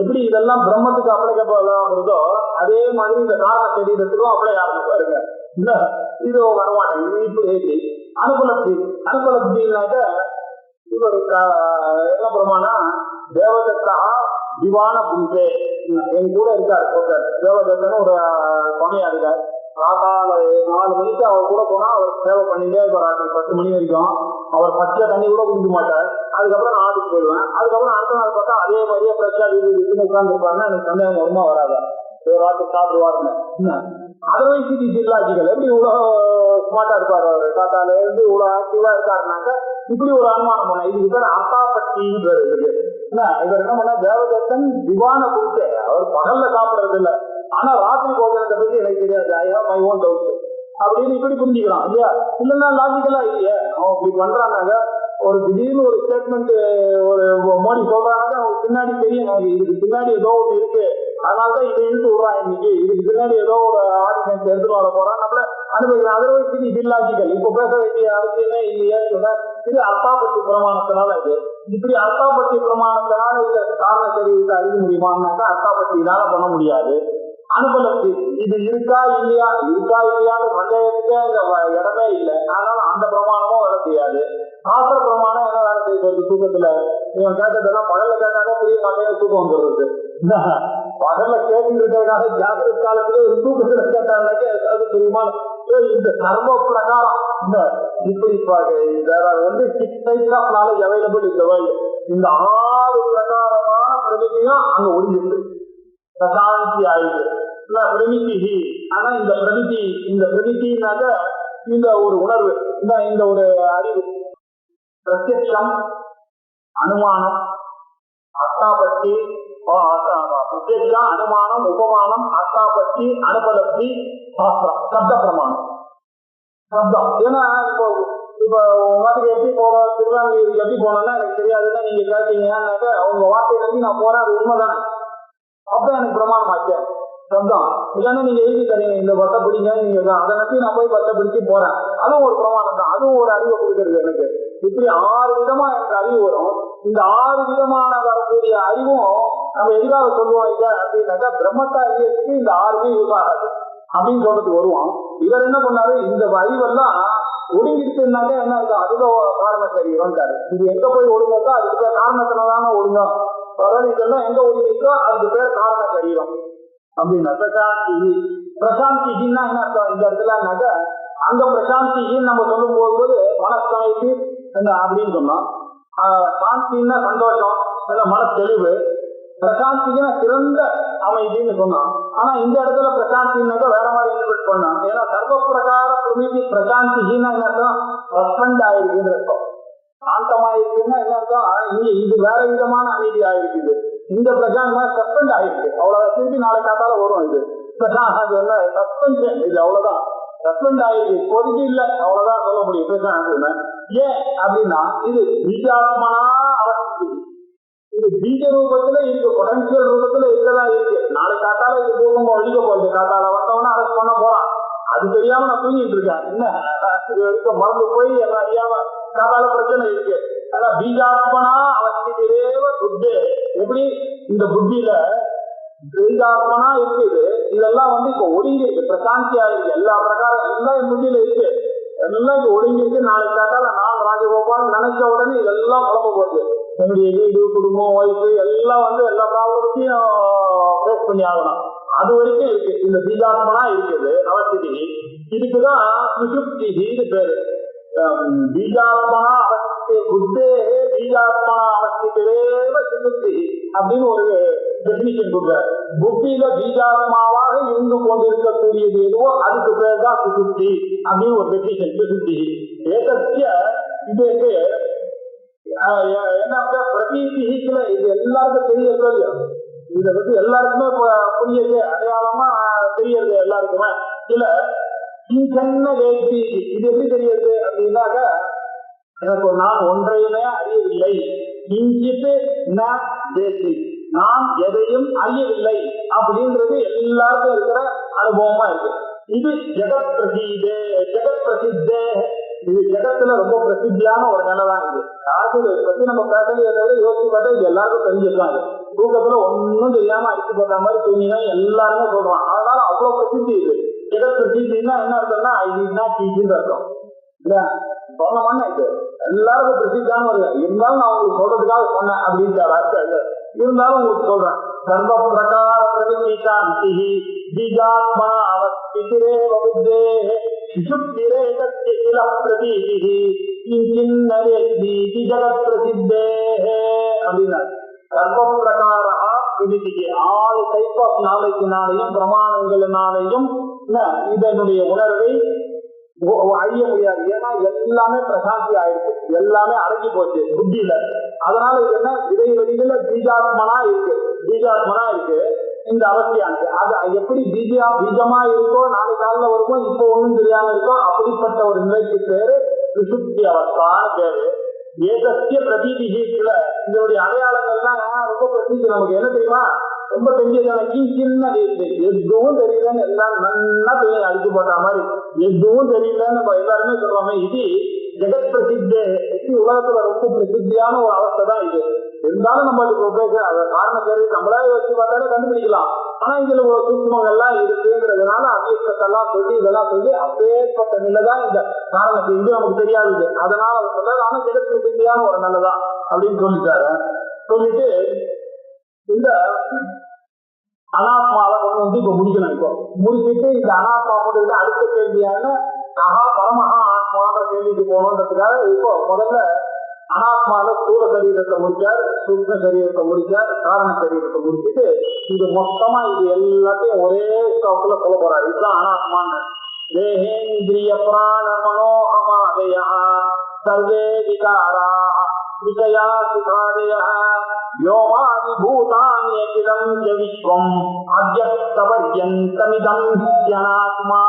எப்படி இதெல்லாம் பிரம்மத்துக்கு அப்ளை ஆகுறதோ அதே மாதிரி இந்த காரண சரீரத்துக்கும் அப்ளை ஆகும் பாருங்க. இல்ல இது வரமாட்டேன். இப்படி அனுபலப்தி, அனுபலப்தினாக்க இவர் என்ன பிரமாணா தேவதத்தா திவான புங்கே என் கூட இருக்காரு ஒருத்தர். தேவதத்தன்னு ஒரு சுவாமியா இருக்கார். காத்தால 4 மணிக்கு அவர் கூட போனா அவர் சேவை பண்ணிட்டே இருப்பாரு 10 மணி வரைக்கும். அவர் பச்சை தண்ணி கூட குடிக்க மாட்டார். அதுக்கப்புறம் நான் ஆட்டுக்கு போயிடுவேன். அதுக்கப்புறம் அடுத்த நாள் பார்த்தா அதே மாதிரியே ஃப்ரெஷ்ஷா வீட்டுக்கு உட்கார்ந்து இருப்பாருன்னா எனக்கு சந்தேகம் வருமா வராதா? ஒரு ராத்திரி சாப்பிடுவாருன்னு. அதர்வைஸ் இது ஜில்லாஜிக்கல் எப்படி இவ்வளவு ஸ்மார்ட்டா இருப்பாரு அவரு, காத்தால இருந்து இவ்வளவு ஆக்டிவா இருக்காருனாக்க இப்படி ஒரு அனுமானம் பண்ண. இதுக்கு பேர் அர்த்தாபத்தின்னு பேர் இருக்கு. இவர் என்ன பண்ண தேவதத்தன் திவான கொடுத்து அவர் பகல்ல சாப்பிடுறது இல்லை, ஆனா ராத்திரி போஜனத்தை பத்தி எனக்கு தெரியாது, I have my own doubt அப்படின்னு இப்படி புரிஞ்சுக்கலாம் இல்லையா? இல்லைன்னா லாஜிக்கலா இல்லையா? அவன் இப்படி பண்றானாங்க. ஒரு திடீர்னு ஒரு ஸ்டேட்மெண்ட் ஒரு மோடி சொல்றாங்க, அவங்களுக்கு பின்னாடி தெரியும் இதுக்கு பின்னாடி ஏதோ ஒன்று இருக்கு, அதனாலதான் இதை இழுத்து விடுறான் இன்னைக்கு, இதுக்கு பின்னாடி ஏதோ ஒரு ஆர்டினன்ஸ் எடுத்துட்டு வர போறான், நம்மள அனுபவிக்கலாம். அதர்வைஸ் இது இல்லாஜிக்கல், இப்ப பேச வேண்டிய அவசியமே இல்லையான்னு சொன்னா இது அர்த்தாபத்தி பிரமாணத்தினால இது. இப்படி அர்த்தாபத்தி பிரமாணத்தினால இதுல காரண சரீரத்தை அறிய முடியுமான்னாக்கா அர்த்தாபத்தினால பண்ண முடியாது. அனுபலப்தி இது இருக்கா இல்லையான்னு சந்தேகத்துக்கே இடமே இல்லை. அதனால அந்த பிரமாணமும் வேலை செய்யாது. சாஸ்திர பிரமாணம் என்ன வேலை செய்வது? தூக்கத்துல இவன் கேட்டதெல்லாம் பகல்ல கேட்டாலே புரிய மாட்டேன், தூக்கம் வந்துடுறது. பகல்ல கேட்டுருக்கிறதுனால ஜாகிரத காலத்துல தூக்கத்துல கேட்டாங்க அது புரியுமா? இந்த சர்வ பிரகாரம் இப்படி 6 types of knowledge available in the world. இந்த 6 பிரகாரமான பிரமிதியும் அங்க ஒளிஞ்சிருக்கு, பிரசாந்தி ஆயிடுது. பிரமிதி ஆனா இந்த பிரமிதினாக்க இந்த ஒரு உணர்வு, இந்த ஒரு அறிவு, பிரத்யக்ஷம், அனுமானம், அர்த்தாபத்தி, பிரத்யக்ஷம், அனுமானம், உபமானம், அர்த்தாபத்தி, அனுபலப்தி, சாஸ்திரம், சப்த பிரமாணம், சப்தம். ஏன்னா இப்போ வார்த்தைக்கு எப்படி போறோம், திருவாங்கூருக்கு எப்படி போனோம்னா எனக்கு தெரியாதுன்னா நீங்க கேட்டீங்கன்னாக்க உங்க வார்த்தையில இருந்து நான் போறேன், அது உண்மைதானே, அப்பதான் எனக்கு பிரமாணம் ஆச்சேன் சப்தம். இல்லைன்னா நீங்க எழுதி தரீங்க இந்த பத்தை பிடிங்க, நீங்க அதை நம்பி நான் போய் பத்தை பிடிச்சு போறேன், அதுவும் ஒரு பிரமாணம் தான், அதுவும் ஒரு அறிவை கொடுக்கறது எனக்கு. இப்படி 6 விதமா எனக்கு அறிவு வரும். இந்த 6 விதமான வரக்கூடிய அறிவும் நம்ம எதிராக சொல்லுவோம் இல்லை அப்படின்னாக்கா பிரம்மத்தை அறியறதுக்கு இந்த 6மே யூஸ் ஆகாது அப்படின்னு சொல்றதுக்கு வருவோம். இவர் என்ன பண்ணாரு, இந்த அறிவெல்லாம் ஒடுங்கிடுச்சுனாக்க என்ன இருக்கு, அதுதான் காரண சரீரம்ட்டாரு. இது எங்க போய் ஒடுங்கோ அதுக்கு பேர் காரணத்தினால ஒடுங்கும். இதெல்லாம் எங்க ஒடுங்கிருக்கோ அதுக்கு பேர் காரண சரீரம் அப்படின்னா பிரசாந்தி. பிரசாந்தினா என்ன அர்த்தம் இந்த இடத்துலனாக்க, அங்க பிரசாந்தின்னு நம்ம சொல்லும் போது மனசமைப்பு அப்படின்னு சொன்னோம். சாந்தின்னா சந்தோஷம், மன தெளிவு. பிரசாந்திக்குன்னா சிறந்த அமைதின்னு சொன்னோம். ஆனா இந்த இடத்துல பிரசாந்தின்னாக்க வேற மாதிரி இன்வெர்ட் பண்ணோம். ஏன்னா சர்வ பிரகார பிரமிதி பிரசாந்தினா என்ன அர்த்தம், சஸ்பெண்ட் ஆயிருக்குன்னு அர்த்தம். சாந்தமாயிருக்குன்னா என்ன அர்த்தம், இங்க இது வேற விதமான அமைதி ஆயிருக்குது. இந்த பிரசாந்தமா சஸ்பெண்ட் ஆயிருக்கு, அவ்வளவு திருப்பி நாளை காத்தால வரும். இது பிரசாந்த் சஸ்பென்ஷன், இது அவ்வளவுதான், சஸ்பெண்ட் ஆயிருக்கு, இப்போதைக்கு இல்லை, அவ்வளவுதான் சொல்ல முடியும் பிரசாந்த். ஏன் அப்படின்னா இது பீஜாத்மனா அவசியம், இது பீஜ ரூபத்துல இருக்கு, பொட்டன்சியல் ரூபத்துல இருக்கதான் இருக்கு. நாளை காத்தால இது பூகம்பம் ஒழிக்க போகுது, காத்தால வந்தவனா அதை பண்ண போறான், அது தெரியாம நான் தூங்கிட்டு இருக்கேன், என்ன இது வரைக்கும் மறந்து போய் எல்லாம் அறியாம காத்தால பிரச்சனை இருக்கு. அதான் பீஜாத்மனா அவசியத்திலேவ புத்தே. எப்படி இந்த புத்தியில பீஜாத்மனா இருக்குது, இதெல்லாம் இப்ப ஒடுங்கி இருக்கு, பிரசாந்தியா இருக்கு, எல்லா பிரகாரம் எல்லாம் என் புத்தியில இருக்கு, எல்லாம் இங்க ஒடுங்கி இருக்கு. நாளைக்கு காத்தால நான் ராஜகோபால் நினைச்ச உடனே இதெல்லாம் குழப்ப போகுது. என்னுடைய வீடு, குடும்பம், ஒய்ஃபு எல்லாம் எல்லா ப்ராப்ளத்தையும் ஃபேஸ் பண்ணி ஆகணும். அது வரைக்கும் இருக்கு இந்த பீஜாத்மனா இருக்குது அவஸ்திதி. இதுக்குதான் சுசுப்தின்னு பேரு. பீஜாத்மனா அவஸ்தி புத்தே பீஜாத்மனா அவஸ்திதேவ சுசுப்தி அப்படின்னு ஒரு டெபினிஷன் கொடுக்குறாரு. புத்தியில பீஜாத்மாவாக இருந்து கொண்டிருக்கக்கூடியது எதுவோ அதுக்கு பேர் தான் சுசுப்தி அப்படின்னு ஒரு டெபினிஷன். சுசுப்தி ஏதத்திய இதுக்கு என்ன பிரதீசில இது எல்லாருக்கும் தெரியறதோ இல்லையா, இதை பத்தி எல்லாருக்குமே புரியுது, அடையாளமா தெரியறது எல்லாருக்குமே. இல்ல இது எப்படி தெரியுது அப்படின்னாக்க எனக்கு நான் ஒன்றையுமே அறியவில்லை. கிஞ்சித்து ந தேசி, நான் எதையும் அறியவில்லை அப்படின்றது எல்லாருக்கும் இருக்கிற அனுபவமா இருக்கு. இது ஜெகத் பிரசித்தே, ஜெகத் பிரசித்தே, இது ஜெகத்துல ரொம்ப பிரசித்தியான ஒரு நிலை தான் இது. யாருக்கும் இதை பத்தி நம்ம பேசலையே தவிர யோசிச்சு பார்த்தா இது எல்லாருக்கும் தெரிஞ்சிருக்காங்க. தூக்கத்துல ஒன்னும் தெரியாம அடிச்சு போட்ட மாதிரி தூங்கினா எல்லாருமே சொல்றான். அதனால அவ்வளவு பிரசித்தி இது. ஜெகத் பிரசித்தின்னா என்ன அர்த்தம்னா இதுனா கீச்சின்னு அர்த்தம் இல்ல, சொன்னோம்னா இது எல்லாருக்கும் பிரசித்தான ஒரு, இருந்தாலும் நான் உங்களுக்கு சொல்றதுக்காக சொன்னேன் அப்படின்னு இருந்தாலும் உங்களுக்கு சொல்றேன். சர்வ பிரகார பிரதிகாந்தி பீஜாத்மா அவஸ்திரே வபுத்தே சுஷுப்திரே தத்யில பிரதீதி கிஞ்சின்னரே பீதி ஜகத் பிரசித்தே அப்படின்னா சர்வ பிரகார பிரதிக்கு ஆல் டைப் ஆஃப் நாலேஜினாலையும் பிரமாணங்களினாலையும் இதனுடைய உணர்வை அழிய முடியாது. ஏன்னா எல்லாமே பிரசாந்தி ஆயிடுச்சு, எல்லாமே அடங்கி போச்சு புத்தியில. அதனால இது என்ன விதை வெளியில பீஜாத்மனா இருக்கு, பீஜாத்மனா இருக்கு இந்த அவசியானது. அது எப்படி பீஜமா இருக்கோ நாளை காலில் வருமோ இப்போ ஒண்ணும் தெரியாம இருக்கோ அப்படிப்பட்ட ஒரு நிலைக்கு பேரு விசுப்தி அவஸ்தான்னு பேரு. ஏதத்திய பிரதீதிகல இதனுடைய அடையாளங்கள் தான் ரொம்ப பிரசித்தி. நமக்கு என்ன தெரியுமா, ரொம்ப தெரிஞ்சது சின்ன எதுவும் தெரியலன்னு எல்லாரும் நல்லா துணி அடிச்சு போட்ட மாதிரி எதுவும் தெரியலன்னு எல்லாருமே சொல்லுவாங்க. இது ஜெகத் பிரசித்தே, உலகத்துல ரொம்ப பிரசித்தியான ஒரு அவஸ்தை தான் இது. இருந்தாலும் நம்ம அதுக்கு காரணம் சரி நம்மளா யோசிச்சு பார்த்தாலே கண்டுபிடிக்கலாம். ஆனா இதுல ஒரு சூட்சுமங்கள்லாம் இருக்குங்கிறதுனால அபியக்கத்தெல்லாம் சொல்லி இதெல்லாம் சொல்லி அப்பேற்பட்ட நிலைதான் இந்த காரணம். இது நமக்கு தெரியாது, அதனால அவர் சொல்றாரு ஆனா ஜெகத் பிரசித்தியான ஒரு நிலைதான் அப்படின்னு சொல்லிட்டாரு. சொல்லிட்டு இந்த அனாத்மாவை கொண்டு வந்து இப்ப முடிக்கணும். இப்போ முடிச்சுட்டு இந்த அனாத்மா போட்டு அடுத்த கேள்வியான மகா பரமஹா ஆத்மான்ற கேள்விக்கு போகணுன்றதுக்காக இப்போ முதல்ல அனாத்மால ஸ்தூல சரீரத்தை முடிச்சார், சூக்ஷ்ம சரீரத்தை முடிச்சார், காரண சரீரத்தை முடிச்சுட்டு இது மொத்தமா இது எல்லாத்தையும் ஒரே ஸ்டாப்ல சொல்ல போறாரு. இதுதான் அனாத்மான்னு. தேகேந்திரிய பிராண மனோகமாதயா சர்வே விகாரா விஷயா சுகாதயா வ்யோமாதி பூதான்யகிலம் ச விஸ்வம் அவ்யக்தபர்யந்தமிதம் யனாத்மா.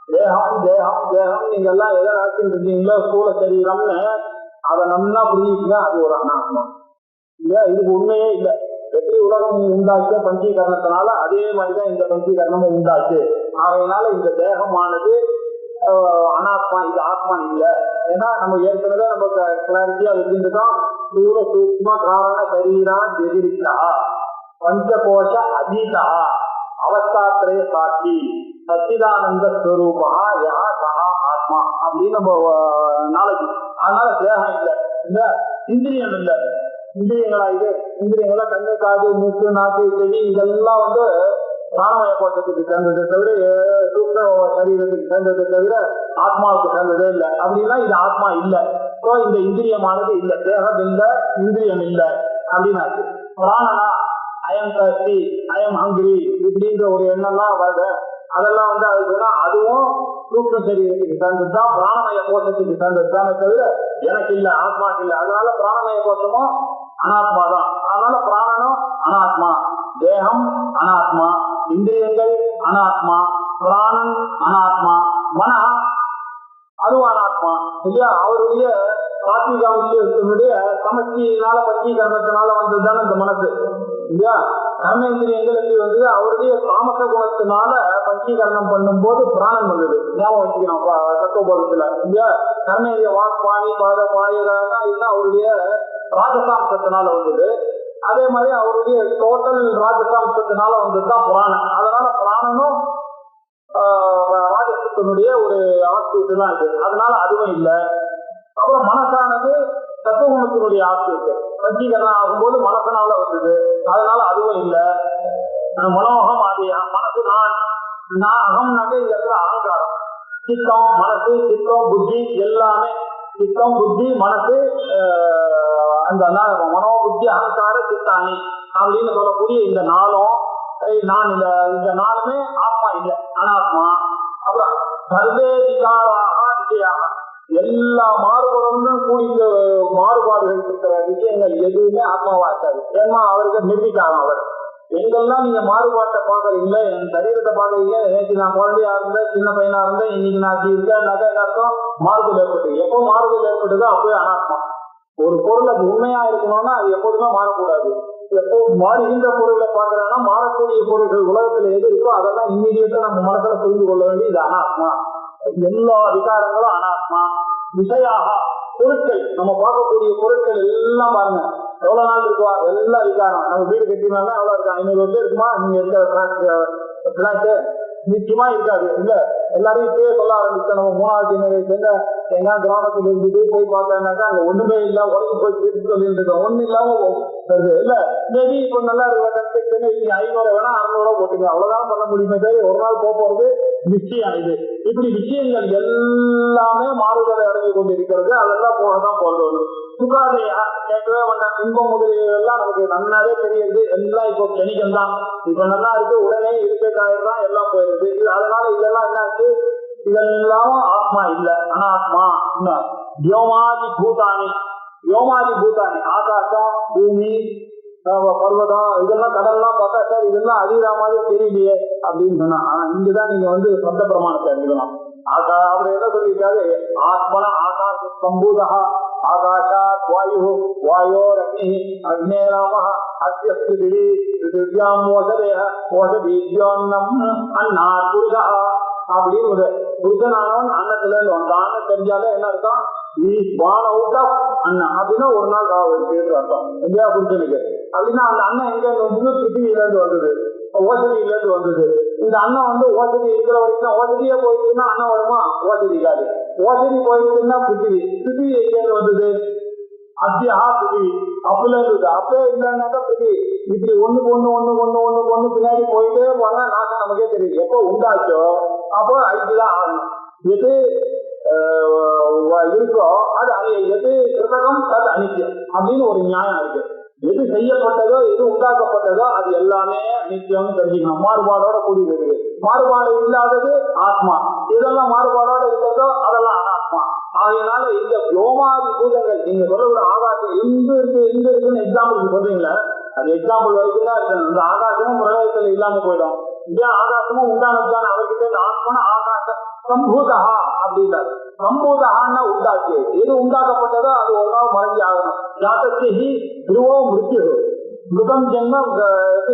தேகம் தேகம் தேகம் நீங்க எல்லாம் எதை நினைச்சுட்டு இருக்கீங்களோ ஸ்தூல சரீரம்னு அதை நல்லா புரிஞ்சுக்கங்க, அது ஒரு அனாத்மா இல்லையா. இதுக்கு உண்மையே இல்லை. எப்படி உலகம் உண்டாச்சு பஞ்சீகரணத்தினால அதே மாதிரிதான் இந்த பஞ்சீகரணமும் உண்டாச்சு. ஆகையினால இந்த தேகமானது அனாத்மா, இது ஆத்மா இல்லை. ஏன்னா நம்ம ஏற்கனவே நம்ம கிளாரிட்டியா வச்சிருந்தோம். ஸ்தூல சூக்ஷ்ம காரண சரீரான் எதிரிக்கா பஞ்சகோஷ அதீதா அவஸ்தாத்திரய சாட்சி சச்சிதானந்த ஸ்வரூபா யா சஹா ஆத்மா அப்படின்னு நம்ம நாளைக்கு. அதனால தேகம் இல்லை, இந்த இந்திரியம் இல்லை. இந்திரியங்களா இது? இந்திரியங்களா கண்ணு காது மூக்கு நாக்கு செடி இதெல்லாம் வந்து பிராணமய கோஷத்துக்கு சேர்ந்ததை தவிர சூக்ஷ்ம சரீரத்துக்கு சேர்ந்ததை தவிர ஆத்மாவுக்கு சேர்ந்ததே இல்லை. அப்படின்னா இது ஆத்மா இல்லை. ஸோ இந்த இந்திரியமானது இல்லை, தேகம் இல்லை, இந்திரியம் இல்லை அப்படின்னாச்சு. பிராணனா ஐஎம் தர்ஸ்டி, ஐஎம் ஹங்கிரி இப்படின்ற ஒரு எண்ணம்லாம் வருது. அதெல்லாம் வந்து அதுக்குன்னா அதுவும் சூக்ஷ்ம சரீரத்துக்கு சேர்ந்ததுதான், பிராணமய கோஷத்துக்கு சேர்ந்ததுதானே தவிர எனக்கு இல்லை, ஆத்மாக்கு இல்லை. அதனால பிராணமய கோஷமும் அனாத்மா தான். அதனால பிராணனும் அனாத்மா, தேகம் அனாத்மா, இந்திரியங்கள் அனாத்மா, பிராணன் அனாத்மா, மன அதுவும் அனாத்மா இல்லையா. அவருடைய சாத்விக விஷயத்தினுடைய சமஷ்டியினால பஞ்சீகரணத்தினால வந்ததுதானே இந்த மனசு இல்லையா. கர்மேந்திரியங்கள் எப்படி வந்தது? அவருடைய தாமச குணத்தினால பஞ்சீகரணம் பண்ணும் போது பிராணன் வந்தது. ஞாபகம் வச்சுக்கணும் தத்துவபோதத்துல இல்லையா. கர்மேந்திரிய வாக்பாணி பாத பாயதான் இதுதான் அவருடைய ராஜசாம்சத்தினால வந்தது. அதே மாதிரி அவருடைய டோட்டல் ராஜசாம்சத்தினால வந்ததுதான் பிராணன். அதனால பிராணனும் ராஜசத்தினுடைய ஒரு ஆஸ்திட்டு தான் இது. அதனால அதுவும் இல்லை. அப்புறம் மனசானது தத்துவகுணத்தினுடைய ஆஸ்திட்டு பஞ்சீகரணம் ஆகும்போது மனசனால வந்தது. அதனால அதுவும் இல்லை. மனோகம் ஆதியா மனசு நான் அகம்னாக்க இந்த இடத்துல அகங்காரம். சித்தம் மனசு சித்தம் புத்தி எல்லாமே சித்தம் புத்தி மனசு அந்த மனோபுத்தி அகங்கார சித்தானி அப்படின்னு சொல்லக்கூடிய இந்த நாளும் நான் இந்த நாளுமே ஆத்மா இல்லை, அனாத்மா. அப்புறம் சர்வே விகாராக விஜயாக எல்லா மாறுபாடும் கூடிய மாறுபாடுகள் இருக்கிற விஷயங்கள் எதுவுமே ஆத்மாவா இருக்காது. ஏன்னா அவருக்கு நிர்விகாரம், அவர் எங்கெல்லாம் நீங்க மாறுபாட்டை பாக்குறீங்களோ, என் சரீரத்தை பாக்குறீங்க, நேற்று நான் குழந்தையா இருந்தேன், சின்ன பையனா இருந்தேன், இன்னைக்கு நான் இருக்கேன்னாக்கா என்ன அர்த்தம்? மாறுதல் ஏற்பட்டு. எப்போ மாறுதல் ஏற்பட்டதோ அப்பவே அனாத்மா. ஒரு பொருள் அது உண்மையா இருக்கணும்னா அது எப்போதுமே மாறக்கூடாது. எப்போ மாறுகின்ற பொருளை பாக்குறாங்கன்னா, மாறக்கூடிய பொருள்கள் உலகத்துல எது இருக்கோ அதெல்லாம் இம்மீடியட்டா நம்ம மனசுல புரிந்து கொள்ள வேண்டிய இது அனாத்மா. எல்லா அதிகாரங்களும் அனாத்மா. விஷயாக பொருட்கள், நம்ம பார்க்கக்கூடிய பொருட்கள் எல்லாம் பாருங்க, எவ்வளவு நாள் இருக்குவா? எல்லா அதிகாரம். நம்ம வீடு கட்டினாலும் எவ்வளவு இருக்கு? 500 வருஷம் இருக்குமா? நீங்க இருக்கிற நிச்சயமா இருக்காது. இல்ல, எல்லாரையும் இப்பயே சொல்ல ஆரம்பிச்சோம். நம்ம 3வது ஜெனரேஷன்ல எங்க கிராமத்துல இருந்துட்டு போய் பார்த்தோம்னாக்கா அங்க ஒண்ணுமே இல்ல, உடம்பு போய் திருப்பி சொல்லிட்டு இருக்கோம். ஒண்ணு இல்லாம வருது. இல்ல, மேபி இப்ப நல்லா இருக்கிற 500 வேணா 600 போட்டுங்க, அவ்வளவுதான் பண்ண முடியுமே தவிர ஒரு நாள் போறது நிச்சயம். இது இப்படி விஷயங்கள் எல்லாமே மாறுதலை அடைஞ்சு கொண்டு இருக்கிறது. அதெல்லாம் போகதான் போறது. சுகாதையா கேட்கவே வேண்டாம். இன்பம் முதலிகள் எல்லாம் நமக்கு நன்னாவே தெரியுது. எல்லாம் இப்போ கணிகம் தான். இப்ப நல்லா இருக்கு, உடனே இருக்கதான் எல்லாம் போயிருது. அதனால இதெல்லாம் என்ன ஆச்சு? இதெல்லாம் ஆத்மா இல்ல, அனாத்மா. வியோமாதி பூதானி, வியோமாதி பூதானி, ஆகாசம், பூமி, பர்வதம், இதெல்லாம் கடல்லாம் பார்த்தா சார் இதெல்லாம் அழிகிற மாதிரி தெரியலையே அப்படின்னு சொன்னா, இங்கதான் நீங்க சப்த பிரமாணத்தை எழுதலாம். அவர் என்ன சொல்லியிருக்காரு? ஆத்மன ஆகாச சம்பூதா, ஆகாஷாத் வாயு, வாயோர் அக்னி, அக்னேராம அஸ்ய பிருதிவி, பிருதிவ்யாம் ஓஷதேஹ, ஓஷதீத்யோன்னம் அன்னாத் புருஷா அப்படின்னு ஒரு புருஷனானவன் அன்னத்துல இருந்து வந்தான். அண்ணன் தெரிஞ்சாலே என்ன அர்த்தம்? அண்ணன் அப்படின்னா ஒரு நாள் அர்த்தம் இல்லையா புருஷனுக்கு? அப்படின்னா அந்த அண்ணன் எங்க இருந்து? பிருத்திவியில இருந்து வந்தது, ஓசதியில இருந்து வந்தது. இந்த அண்ணன் ஓசதி இருக்கிற வரைக்கும் ஓசதியே போயிடுச்சுன்னா அண்ணன் வருமா? ஓசதிக்காது. ஓசதி போயிடுச்சுன்னா பிருத்திவி, பிருத்திவி எங்க இருந்து வந்தது? அத்தியா பிருத்திவி, அப்பல இருந்தது. அப்பே இல்லைன்னாக்கா பிருத்திவி. இப்படி ஒண்ணுக்கு ஒண்ணு பின்னாடி போயிட்டே போனா நாசம் நமக்கே தெரியுது. எப்போ உண்டாச்சோ அப்போ அழிச்சுதான் ஆகணும். எது இருக்கோ அது எது கிருதகம் அது அனித்தியம் அப்படின்னு ஒரு நியாயம் இருக்கு. எது செய்யப்பட்டதோ எது உண்டாக்கப்பட்டதோ அது எல்லாமே அனித்தியம் தெரிஞ்சுக்கணும். மாறுபாடோட கூடியது. மாறுபாடு இல்லாதது ஆத்மா. இதெல்லாம் மாறுபாடோட இருக்கிறதோ அதெல்லாம் அனாத்மா. ஆகையினால இந்த வியோமாதி பூதங்கள் நீங்க சொல்லக்கூட ஆகாசம் எங்க இருக்குன்னு எக்ஸாம்பிள் சொல்றீங்களா? அது எக்ஸாம்பிள் வரைக்கும் தான் இருக்கு. இந்த ஆகாசமும் பிரளயத்துல இல்லாம போயிடும். இதே ஆகாசமும் உண்டானதுதான். அவர்கிட்ட ஆத்மன ஆகாச சம்பூதா அப்படின்றாரு. சம்பூதகான்னா உண்டாச்சு. எது உண்டாக்கப்பட்டதோ அது ஒரு நாள் மறைஞ்சி ஆகணும். ஜாத்தி துருவோ மிருத்யு, மிருதம் ஜென்மம்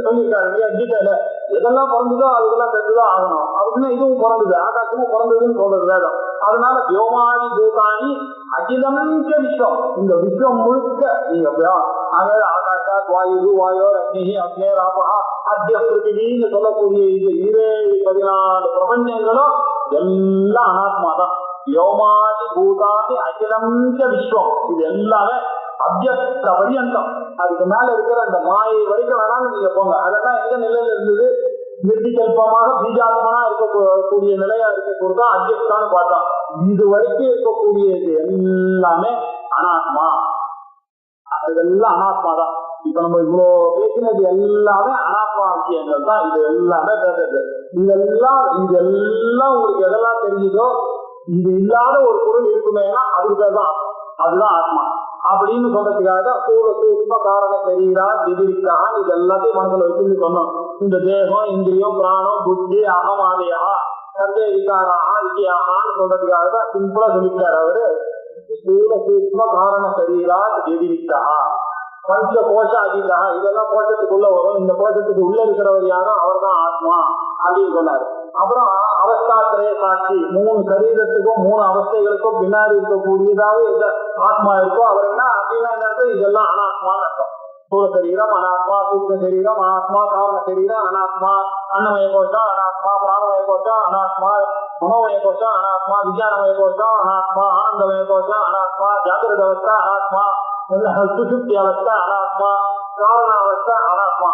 சொல்லியிருக்காரு இல்லையா கீதையில. எதெல்லாம் பிறந்ததோ அதுக்கெல்லாம் செத்துதான் ஆகணும். அப்படின்னா இதுவும் பிறந்தது, ஆகாசமும் பிறந்ததுன்னு சொல்றது வேதம். அதனால வியோமாதி பூதானி அகிலம்ச விஸ்வம், இந்த விஸ்வம் முழுக்க நீங்க ஆகாஷா வாயு, வாயோ அக்னி, அக்னேராபா அத்திய பிருத்திவின்னு சொல்லக்கூடிய இது 14 பிரபஞ்சங்களும் எல்லாம் அனாத்மா தான். வியோமாதி பூதானி அகிலம்ச விஸ்வம், இது எல்லாமே அத்தியஸ்த பரியந்தம். அதுக்கு மேல இருக்கிற அந்த மாயை வரைக்கும் வேணாலும் நீங்க போங்க. அதெல்லாம் எந்த நிலையில இருந்தது? நிர்விகல்பமாக பீஜாத்மனா இருக்கக்கூடிய நிலையா இருக்கக்கூடியதா அத்தியஸ்தான்னு பார்த்தா. இது வரைக்கும் இருக்கக்கூடியது எல்லாமே அனாத்மா. இதெல்லாம் அனாத்மா தான். இப்ப நம்ம இவ்வளவு பேசினது எல்லாமே அனாத்மா விஷயங்கள் தான். இது எல்லாமே பேசுறது. இதெல்லாம் உங்களுக்கு எதெல்லாம் தெரிஞ்சதோ இது இல்லாத ஒரு பொருள் இருக்குமே அதுக்கு பேர் தான், அதுதான் ஆத்மா அப்படின்னு சொல்றதுக்காக சூக்ஷ்ம காரண சரீரா திதிரிக்கான் இது எல்லாத்தையும் மனசுல வச்சு சொன்னோம். இந்த தேகம், இந்திரியம், பிராணம், புத்தி, அகமாதையா, சந்தே விகாரா, விக்கியாகான்னு சொல்றதுக்காக தான் சிம்பிளா சொல்லிட்டாரு அவரு. சூக்ஷ்ம காரண சரீரா திதிரிக்கா பஞ்ச கோஷ அதிகா, இதெல்லாம் கோஷத்துக்குள்ள வரும். இந்த கோஷத்துக்கு உள்ள இருக்கிறவர் யாரும் அவர் தான் ஆத்மா அப்படின்னு சொன்னாரு. அப்புறம் அவஸ்தாத்திரைய சாட்சி, 3 சரீரத்துக்கும் 3 அவஸ்தைகளுக்கும் பின்னாடி இருக்கக்கூடியதாக எந்த ஆத்மா இருக்கோ அவர் என்ன அப்படின்னா என்ன? இதெல்லாம் அனாத்மான்னு அர்த்தம். ஸ்தூல சரீரம் அனாத்மா, சூக்ஷ்ம சரீரம் அனாத்மா, காரண சரீரம் அனாத்மா, அன்னமய கோஷம் அனாத்மா, பிராணமய கோஷம் அனாத்மா, மனோமய கோஷம் அனாத்மா, விஞ்ஞானமய கோஷம் அனாத்மா, ஆனந்தமய கோஷம் அனாத்மா, ஜாகிரத அவஸ்தா அனாத்மா, சுசுப்தி அவஸ்தா அனாத்மா, காரண அவஸ்தா அனாத்மா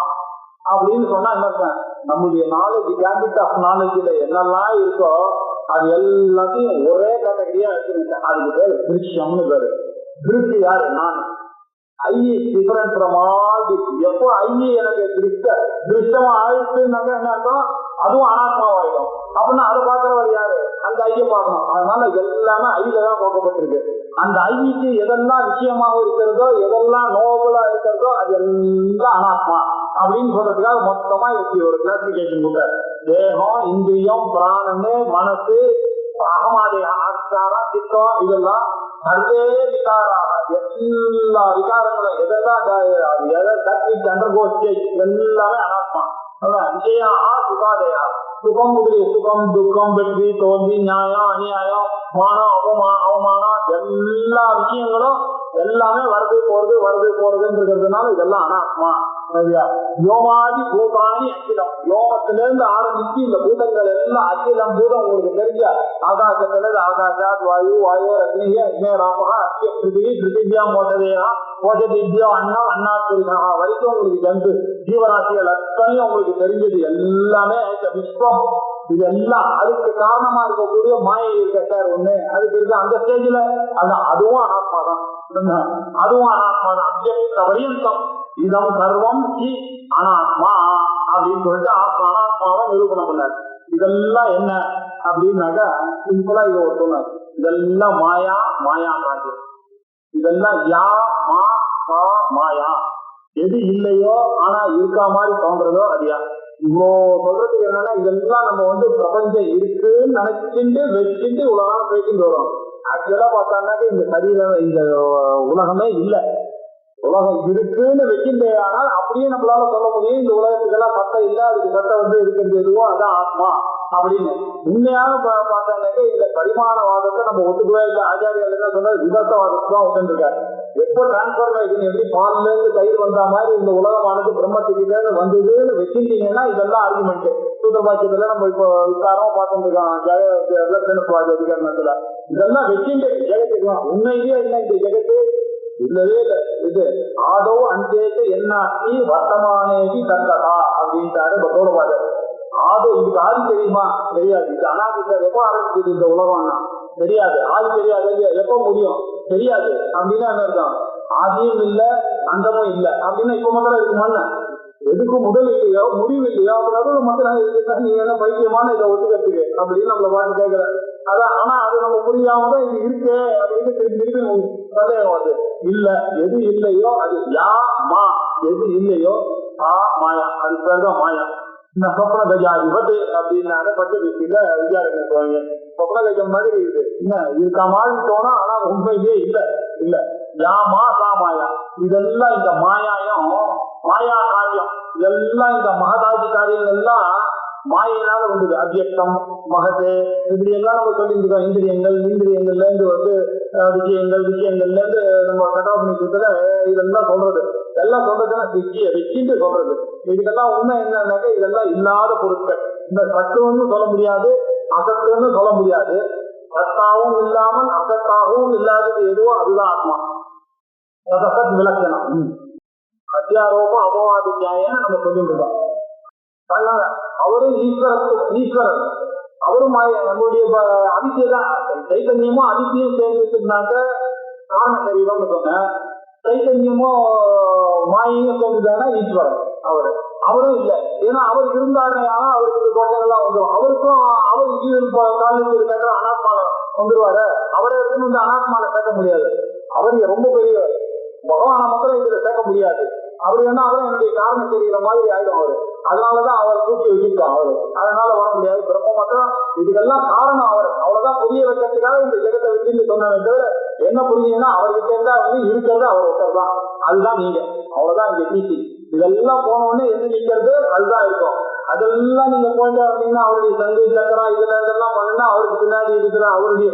அப்படின்னு சொன்னா என்ன? நம்முடைய நாலேஜ், கேபிட் ஆஃப் நாலேஜ்ல என்னெல்லாம் இருக்கோ அது எல்லாத்தையும் ஒரே கேட்டகரியா வச்சுக்கிட்டேன். அதுக்கு பேரு திருஷ்யம்னு பேரு. திருஷ்டி யாரு? நான். I is different from all this. எப்போ ஐ எனக்கு திருஷ்டமா ஆயிடுச்சுன்னாக்க என்ன அர்த்தம்? அதுவும் அனாத்மாவாயிடும். அப்படின்னா அதை பார்க்கிறவர் யாரு? அந்த ஐயை பார்க்கணும். அதனால எல்லாமே ஐயில தான் போக்கப்பட்டிருக்கு. அந்த ஐக்கு எதெல்லாம் விஷயமாக இருக்கிறதோ, எதெல்லாம் நோபலா இருக்கிறதோ அது எல்லாம் அனாத்மா. அப்படின்னு சொல்றதுக்காக மொத்தமா இப்படி ஒரு கிளாசிபிகேஷன் கொடுத்தாரு. தேகம், இந்திரியம், பிராணனு, மனசு, அகமாதை, ஆச்சாரம், சித்தம், இதெல்லாம் சர்வே விகாராக எல்லா விகாரங்களும் எதெல்லாம் எல்லாமே அனாத்மா. விஜயா சுகாதயா, சுகம் முதலிய சுகம், துக்கம், வெற்றி, தோல்வி, நியாயம், அநியாயம், மானம், அவமானம், எல்லா விஷயங்களும் எல்லாமே வருது போறதுன்றதுனால இதெல்லாம் அனாத்மா. யோமாதி பூதானி அகிலம், யோகத்துல இருந்து ஆரம்பிச்சு இந்த பூதங்கள் எல்லாம் அகிலம் பூதம் உங்களுக்கு தெரிஞ்ச ஆகாசத்துல இருந்து ஆகாஷா, வாயு, வாயு, அக்னிய, அக்னேராமக, அத்திய பிருத்திவி, பிருத்திவியா மோட்டதேயா, மோட்டதித்யா, அன்னம், அன்னாத்துரியா வரைக்கும் உங்களுக்கு ஜந்து ஜீவராசிகள் அத்தனையும் உங்களுக்கு தெரிஞ்சது எல்லாமே விஸ்வம். இதெல்லாம் அதுக்கு காரணமா இருக்கக்கூடிய மாயை இருக்க சார் ஒண்ணு, அதுக்கு இருக்க அந்த ஸ்டேஜ்ல அதுவும் அனாத்மா தான். அதுவும் அனாத்மா தான். அப்ஜெக்ட் பரியந்தம் இதம் சர்வம் ஹி அனாத்மா அப்படின்னு சொல்லிட்டு அனாத்மாவை நிரூபணம் பண்ணார். இதெல்லாம் என்ன அப்படின்னாக்க சிம்பிளா இதை ஒரு சொன்னார். இதெல்லாம் மாயா, மாயா காட்டு. இதெல்லாம் யா மா பா மாயா. எது இல்லையோ ஆனா இருக்கா மாதிரி தோன்றதோ அது யா. இவ்வளோ சொல்றதுக்கு என்னன்னா இதெல்லாம் நம்ம பிரபஞ்சம் இருக்குன்னு நினைச்சுட்டு வச்சுட்டு உலகம் பேசிட்டு வரோம். ஆக்சுவலா பார்த்தாங்கன்னாக்க இந்த சரீரம், இந்த உலகமே இல்லை. உலகம் இருக்குன்னு வச்சுட்டு ஆனால் அப்படியே நம்மளால சொல்ல முடியும் இந்த உலகத்துக்கெல்லாம் சட்டம் இல்லை, அதுக்கு சட்டம் இருக்கிறது எதுவோ அதான் ஆத்மா அப்படின்னு. உண்மையான பார்த்தாங்கன்னாக்க இந்த பரிமாணவாதத்தை நம்ம ஒத்துக்கவே இல்லை. ஆச்சாரியர் என்ன சொன்னார், விபத்தவாதத்தை தான் ஒத்துருக்காரு. எப்போ டிரான்ஸ்பர்மேஷன் எப்படி பால்ல இருந்து தயிர் வந்த மாதிரி இந்த உலகமானது பிரம்மத்துக்கிட்ட வந்ததுன்னு வச்சுட்டீங்கன்னா இதெல்லாம் ஆர்குமெண்ட். சூத்திரபாக்கியத்துல நம்ம இப்போ விசாரமா பார்த்துட்டு இருக்கோம் அதிகரணத்துல. இதெல்லாம் வச்சுட்டு ஜெகத்துக்கலாம் உண்மையிலேயே என்ன இந்த ஜெகத்து இல்லவே இல்லை. இது ஆதோ அந்தேக்கு என்னாச்சி வர்த்தமானேகி தந்ததா அப்படின்ட்டாரு பகவதபாதர். ஆதோ இதுக்கு ஆதி தெரியுமா? தெரியாது. இது அனாதிசார் எப்போ ஆரம்பிச்சது இந்த உலகம்னா தெரியாது. ஆதி தெரியாது. எப்போ முடியும் தெரியாது. அப்படின்னா என்ன இருக்கும்? ஆதியும் இல்லை அந்தமும் இல்லை அப்படின்னா இப்ப மட்டும் இருக்குமான்னு எதுக்கும் முதல் இல்லையோ முடிவு இல்லையோ அதாவது மட்டும் இருக்குன்னா நீ என்ன பைத்தியமான இதை ஒத்துக்கிறதுக்கு அப்படின்னு நம்மளை பார்த்து கேட்கிற. அதான். ஆனா அது நம்ம புரியாம தான் இது இருக்கு அப்படின்னு திருப்பி சந்தேகம் வருது. இல்ல, எது இல்லையோ அது யா மா. எது இல்லையோ ஆ மாயா. அது பேர் தான் மாயா. இந்த சொப்ன கஜாதிபதி அப்படின்னால பச்சை பேசியில விஜயாரண்யம் போவாங்க. சொப்ன கஜம் மாதிரி இது என்ன இருக்கா மாதிரி தோணும், ஆனா உண்மையிலேயே இல்லை. இல்ல யா மா சா மாயா. இதெல்லாம் இந்த மாயாயம் மாயா காரியம். இதெல்லாம் இந்த மகதாதி காரியங்கள் எல்லாம் மாயினால வந்தது. அவ்யக்தம், மகத்து, இப்படி எல்லாம் நம்ம சொல்லிட்டு இருக்கோம். இந்திரியங்கள்ல இருந்து விஷயங்கள்ல இருந்து நம்ம கட்டாபணிக்கிறதுல இதெல்லாம் சொல்றது. எல்லாம் சொல்றதுன்னா வச்சுட்டு சொல்றது. இதுக்கெல்லாம் உண்மை என்னன்னாக்க இதெல்லாம் இல்லாத பொருட்கள். இந்த சத்துன்னு சொல்ல முடியாது, அசத்துன்னு சொல்ல முடியாது. சத்தாவும் இல்லாமல் அசத்தாகவும் இல்லாதது எதுவோ அதுதான் ஆத்மா. சத் விலட்சணம். அத்தியாரோபம் அபவாதி நியாயம்னு நம்ம சொல்லிட்டு இருக்கோம். அவரும் ஈஸ்வரன், அவரும் நம்மளுடைய அதிசயம் சைத்தன்யமும் அதிசயம் சேர்ந்துட்டுனாக்க காரண சரீரம்னு சொன்ன சைத்தன்யமும் மாயையும் சேர்ந்துட்டானா ஈஸ்வரன். அவரும் இல்லை. ஏன்னா அவர் இருந்தாரு. ஆனா அவருக்கு இந்த தோஷங்கள்லாம் வந்துடும். அவருக்கும் அவர் காலத்தில் இருக்காரு அனாத்மால வந்துருவாரு. அவரை இருந்து வந்து அனாத்மால சேர்க்க முடியாது. அவர் ரொம்ப பெரிய பகவான மாத்திரம் இதுல சேர்க்க முடியாது. அப்படி வேணா அவரும் என்னுடைய காரணம் தெரிகிற மாதிரி ஆயிடும் அவரு. அதனாலதான் அவர் தூக்கி வச்சுருக்கோம் அவரு. அதனால வர முடியாது. பிரம்ம மாத்திரம் இதுக்கெல்லாம் காரணம் அவர். அவ்வளவுதான் புரிய வைக்கிறதுக்காக இந்த ஜெகத்தை வச்சுன்னு சொன்னதை தவிர என்ன புரியுதுன்னா அவர்கிட்ட இருந்தா இருக்கிறது அவர் ஒருத்தர் தான். அதுதான் நீங்க. அவ்வளவுதான் இங்க நீதி. இதெல்லாம் போன உடனே என்ன நிக்கிறது அதுதான் இருக்கும். அதெல்லாம் நீங்க போயிட்டு அப்படின்னா அவருடைய சங்கு சக்கரம் இதெல்லாம் பண்ணுன்னா அவருக்கு பின்னாடி இருக்கிற அவருடைய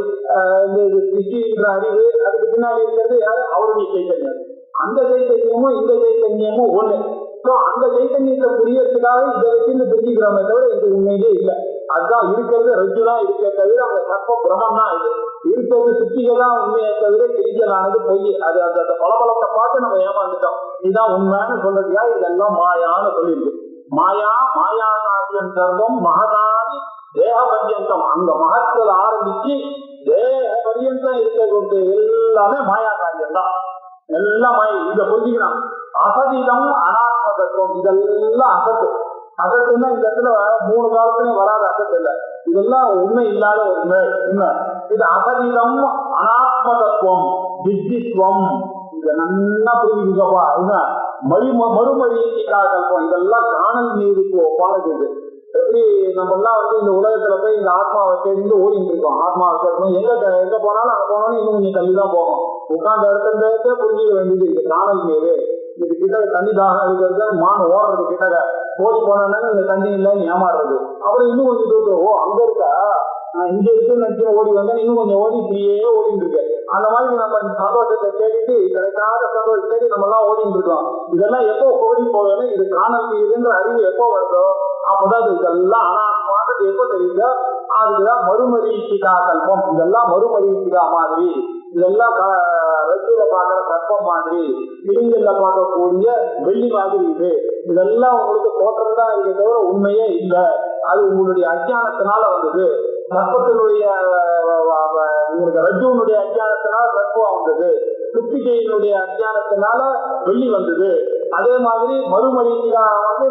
சிருஷ்டின்ற அறிவு, அதுக்கு பின்னாடி இருக்கிறது யாரு? அவருடைய சைத்தன்யம். அந்த சைத்தன்யமும் இந்த சைத்தன்யமும் ஒண்ணு. அந்த சைத்தன்யத்தை புரியறதுக்காக இதை வச்சு புரிஞ்சுக்கிறோமே தவிர இது உண்மையிலே இல்லை. அதுதான் இருக்கிறது. ரஜ்ஜுதான் இருக்க தவிர அந்த சர்ப்ப பிரமம் தான் இது இருக்கிறது. சித்திகள் தான் உண்மையை தவிர கிரிஜலானது பொய். அது அந்த பலபலத்தை பார்த்து நம்ம ஏமாந்துட்டோம். இதுதான் உண்மைன்னு சொல்றதுக்கா இதெல்லாம் மாயான்னு சொல்லியிருக்கு. மாயா மாயா காரியம் சர்வம் மகதாதி தேக பர்யந்தம். அந்த மகத்துல ஆரம்பிச்சு தேக பர்யந்தம் இருக்கிறது எல்லாமே மாயா காரியம் தான். எல்லாம் மாயை. இதை புரிஞ்சுக்கலாம். அசதிதம் அனாத்மதத்துவம் இதெல்லாம் அசத்து. அசத்துன்னா இந்த இடத்துல 3 காலத்துலயும் வராத அசத்து இல்லை. இதெல்லாம் உண்மை இல்லாத ஒரு உண்மை. இது அசதிதம் அனாத்மதத்துவம் வித்தித்வம். இதை நல்லா புரிஞ்சுக்கப்பா. மறுமரீச்சிகா கல்பம் இதெல்லாம் காணல் நீருக்கு ஒப்பானது. எப்படி நம்ம எல்லாம் இந்த உலகத்துல போய் இந்த ஆத்மாவை தேடிந்து ஓடிட்டு இருக்கோம். ஆத்மாவை தேடணும் எங்க போனாலும் அங்க போனாலும் இன்னும் கொஞ்சம் தள்ளி தான் போகும். உட்கார்ந்த இடத்துல புரிஞ்சுக்க வேண்டியது இது காணல் நீர். இது கிட்ட தண்ணி தாகம் இருக்கிறது மான் ஓடுறது கிட்ட ஓடி போனோன்னா இந்த தண்ணி இல்லைன்னு ஏமாறுறது. அப்புறம் இன்னும் கொஞ்சம் தூரம் அங்க இருக்கா இங்க இருக்குன்னு நினைச்சு ஓடி வந்தா இன்னும் கொஞ்சம் ஓடி இப்படியே ஓடிட்டு இருக்கு. அந்த மாதிரி நம்ம சந்தோஷத்தை தேடிட்டு கிடைக்காத சந்தோஷத்தை தேடி நம்ம எல்லாம் ஓடிட்டு இருக்கோம். இதெல்லாம் எப்போ ஓடி போவேன்னு இது காணல் நீருன்ற அறிவு எப்போ வருதோ அப்பதான் இதெல்லாம் அனாத்மானது எப்போ தெரியுதோ அதுக்குதான் மறுமரீச்சிகா கல்பம். இதெல்லாம் மறுமரீச்சிகா மாதிரி, இதெல்லாம் வெற்றியில பாக்குற கற்பம் மாதிரி, இடிஞ்சல்ல பார்க்கக்கூடிய வெள்ளி மாதிரி இது. இதெல்லாம் உங்களுக்கு தோற்றம் தான் இருக்க தவிர உண்மையே இல்லை. அது உங்களுடைய அஞ்ஞானத்தினால வந்தது. சர்ப்பத்தினுடைய உங்களுக்கு ரஜுவனுடைய அஞ்ஞானத்தினால சர்ப்பம் வந்தது. சுத்திகையினுடைய அஞ்ஞானத்தினால வெள்ளி வந்தது. அதே மாதிரி மறுமரீச்சிகா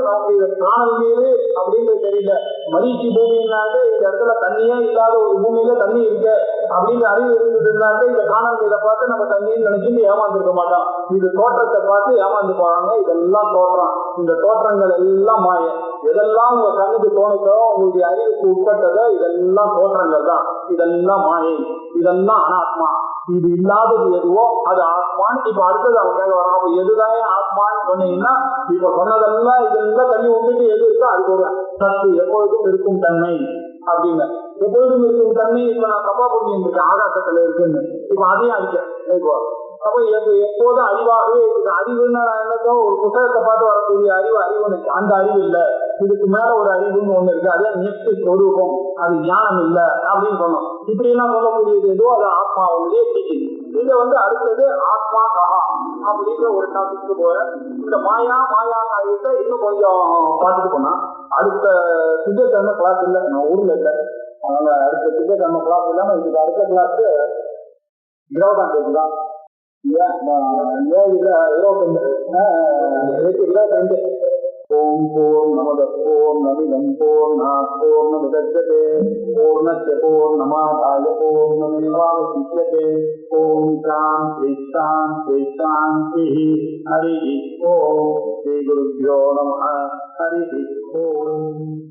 நமக்கு இது காணல் நீர் அப்படின்னு தெரியல. மரீச்சி பூமின்னாக்க இந்த இடத்துல தண்ணியே இல்லாத ஒரு பூமியில தண்ணி இருக்கு அப்படின்னு அறிவு இருந்ததுனாக்க இந்த காணல் நீரை பார்த்து நம்ம தண்ணின்னு நினைச்சுட்டு ஏமாந்துருக்க மாட்டோம். இது தோற்றத்தை பார்த்து ஏமாந்து போறாங்க. இதெல்லாம் தோற்றம். இந்த தோற்றங்கள் எல்லாம் மாய. எதெல்லாம் உங்க கண்ணுக்கு தோணுதோ உங்களுடைய அறிவுக்கு உட்பட்டதோ இதெல்லாம் தோற்றங்கள் தான். இதெல்லாம் மாயை. இதெல்லாம் அனாத்மா. இது இல்லாதது எதுவோ அது ஆத்மான்னு இப்ப அடுத்தது அவங்க கேட்க வரோம். அப்ப எதுதான் ஆத்மான்னு சொன்னீங்கன்னா இப்ப சொன்னதெல்லாம் இதெல்லாம் தண்ணி விட்டுட்டு எது இருக்கோ அது ஒரு சத்து எப்பொழுதும் இருக்கும் தன்மை அப்படின்னு. எப்பொழுதும் இருக்கும் தன்மை இப்ப நான் தப்பா புரிஞ்சுட்டு இருக்கேன் ஆகாசத்துல இருக்குன்னு. இப்ப அதையும் அடிச்சேன். இப்போ அப்ப எப்போதும் அறிவாகவே இருக்கு. அறிவுன்னா என்னக்கோ ஒரு புத்தகத்தை பார்த்து வரக்கூடிய அறிவு அறிவு அந்த அறிவு இல்லை. இதுக்கு மேல ஒரு அறிவுன்னு ஒண்ணு இருக்கு. அதே நியத்தி ஸ்வரூபம். அது ஞானம் இல்லை அப்படின்னு சொன்னோம். இப்படி எல்லாம் சொல்லக்கூடியது எதுவோ அது ஆத்மாவுடைய டீச்சிங். இதை அடுத்தது ஆத்மா கஹா அப்படின்ற ஒரு டாபிக்கு போற இந்த மாயா காரியத்தை இன்னும் கொஞ்சம் பார்த்துட்டு போனா அடுத்த திங்கட்கிழமை கிளாஸ் இல்லை. நான் ஊர்ல இல்லை. அதனால அடுத்த திங்கட்கிழமை கிளாஸ் இல்லாம இதுக்கு அடுத்த கிளாஸ் 20ஆம் தேதி தான். 22. ஓம் பூர்ணமத பூர்ணமிதம் பூர்ணாத் பூர்ணமுதச்யதே பூர்ணஸ்ய பூர்ணமாதாய பூர்ணமேவாவசிஷ்யதே. ஓம் சாந்தி சாந்தி சாந்தி. ஹரி ஓம். ஸ்ரீ குருभ्यो நமः. ஹரி ஓம்.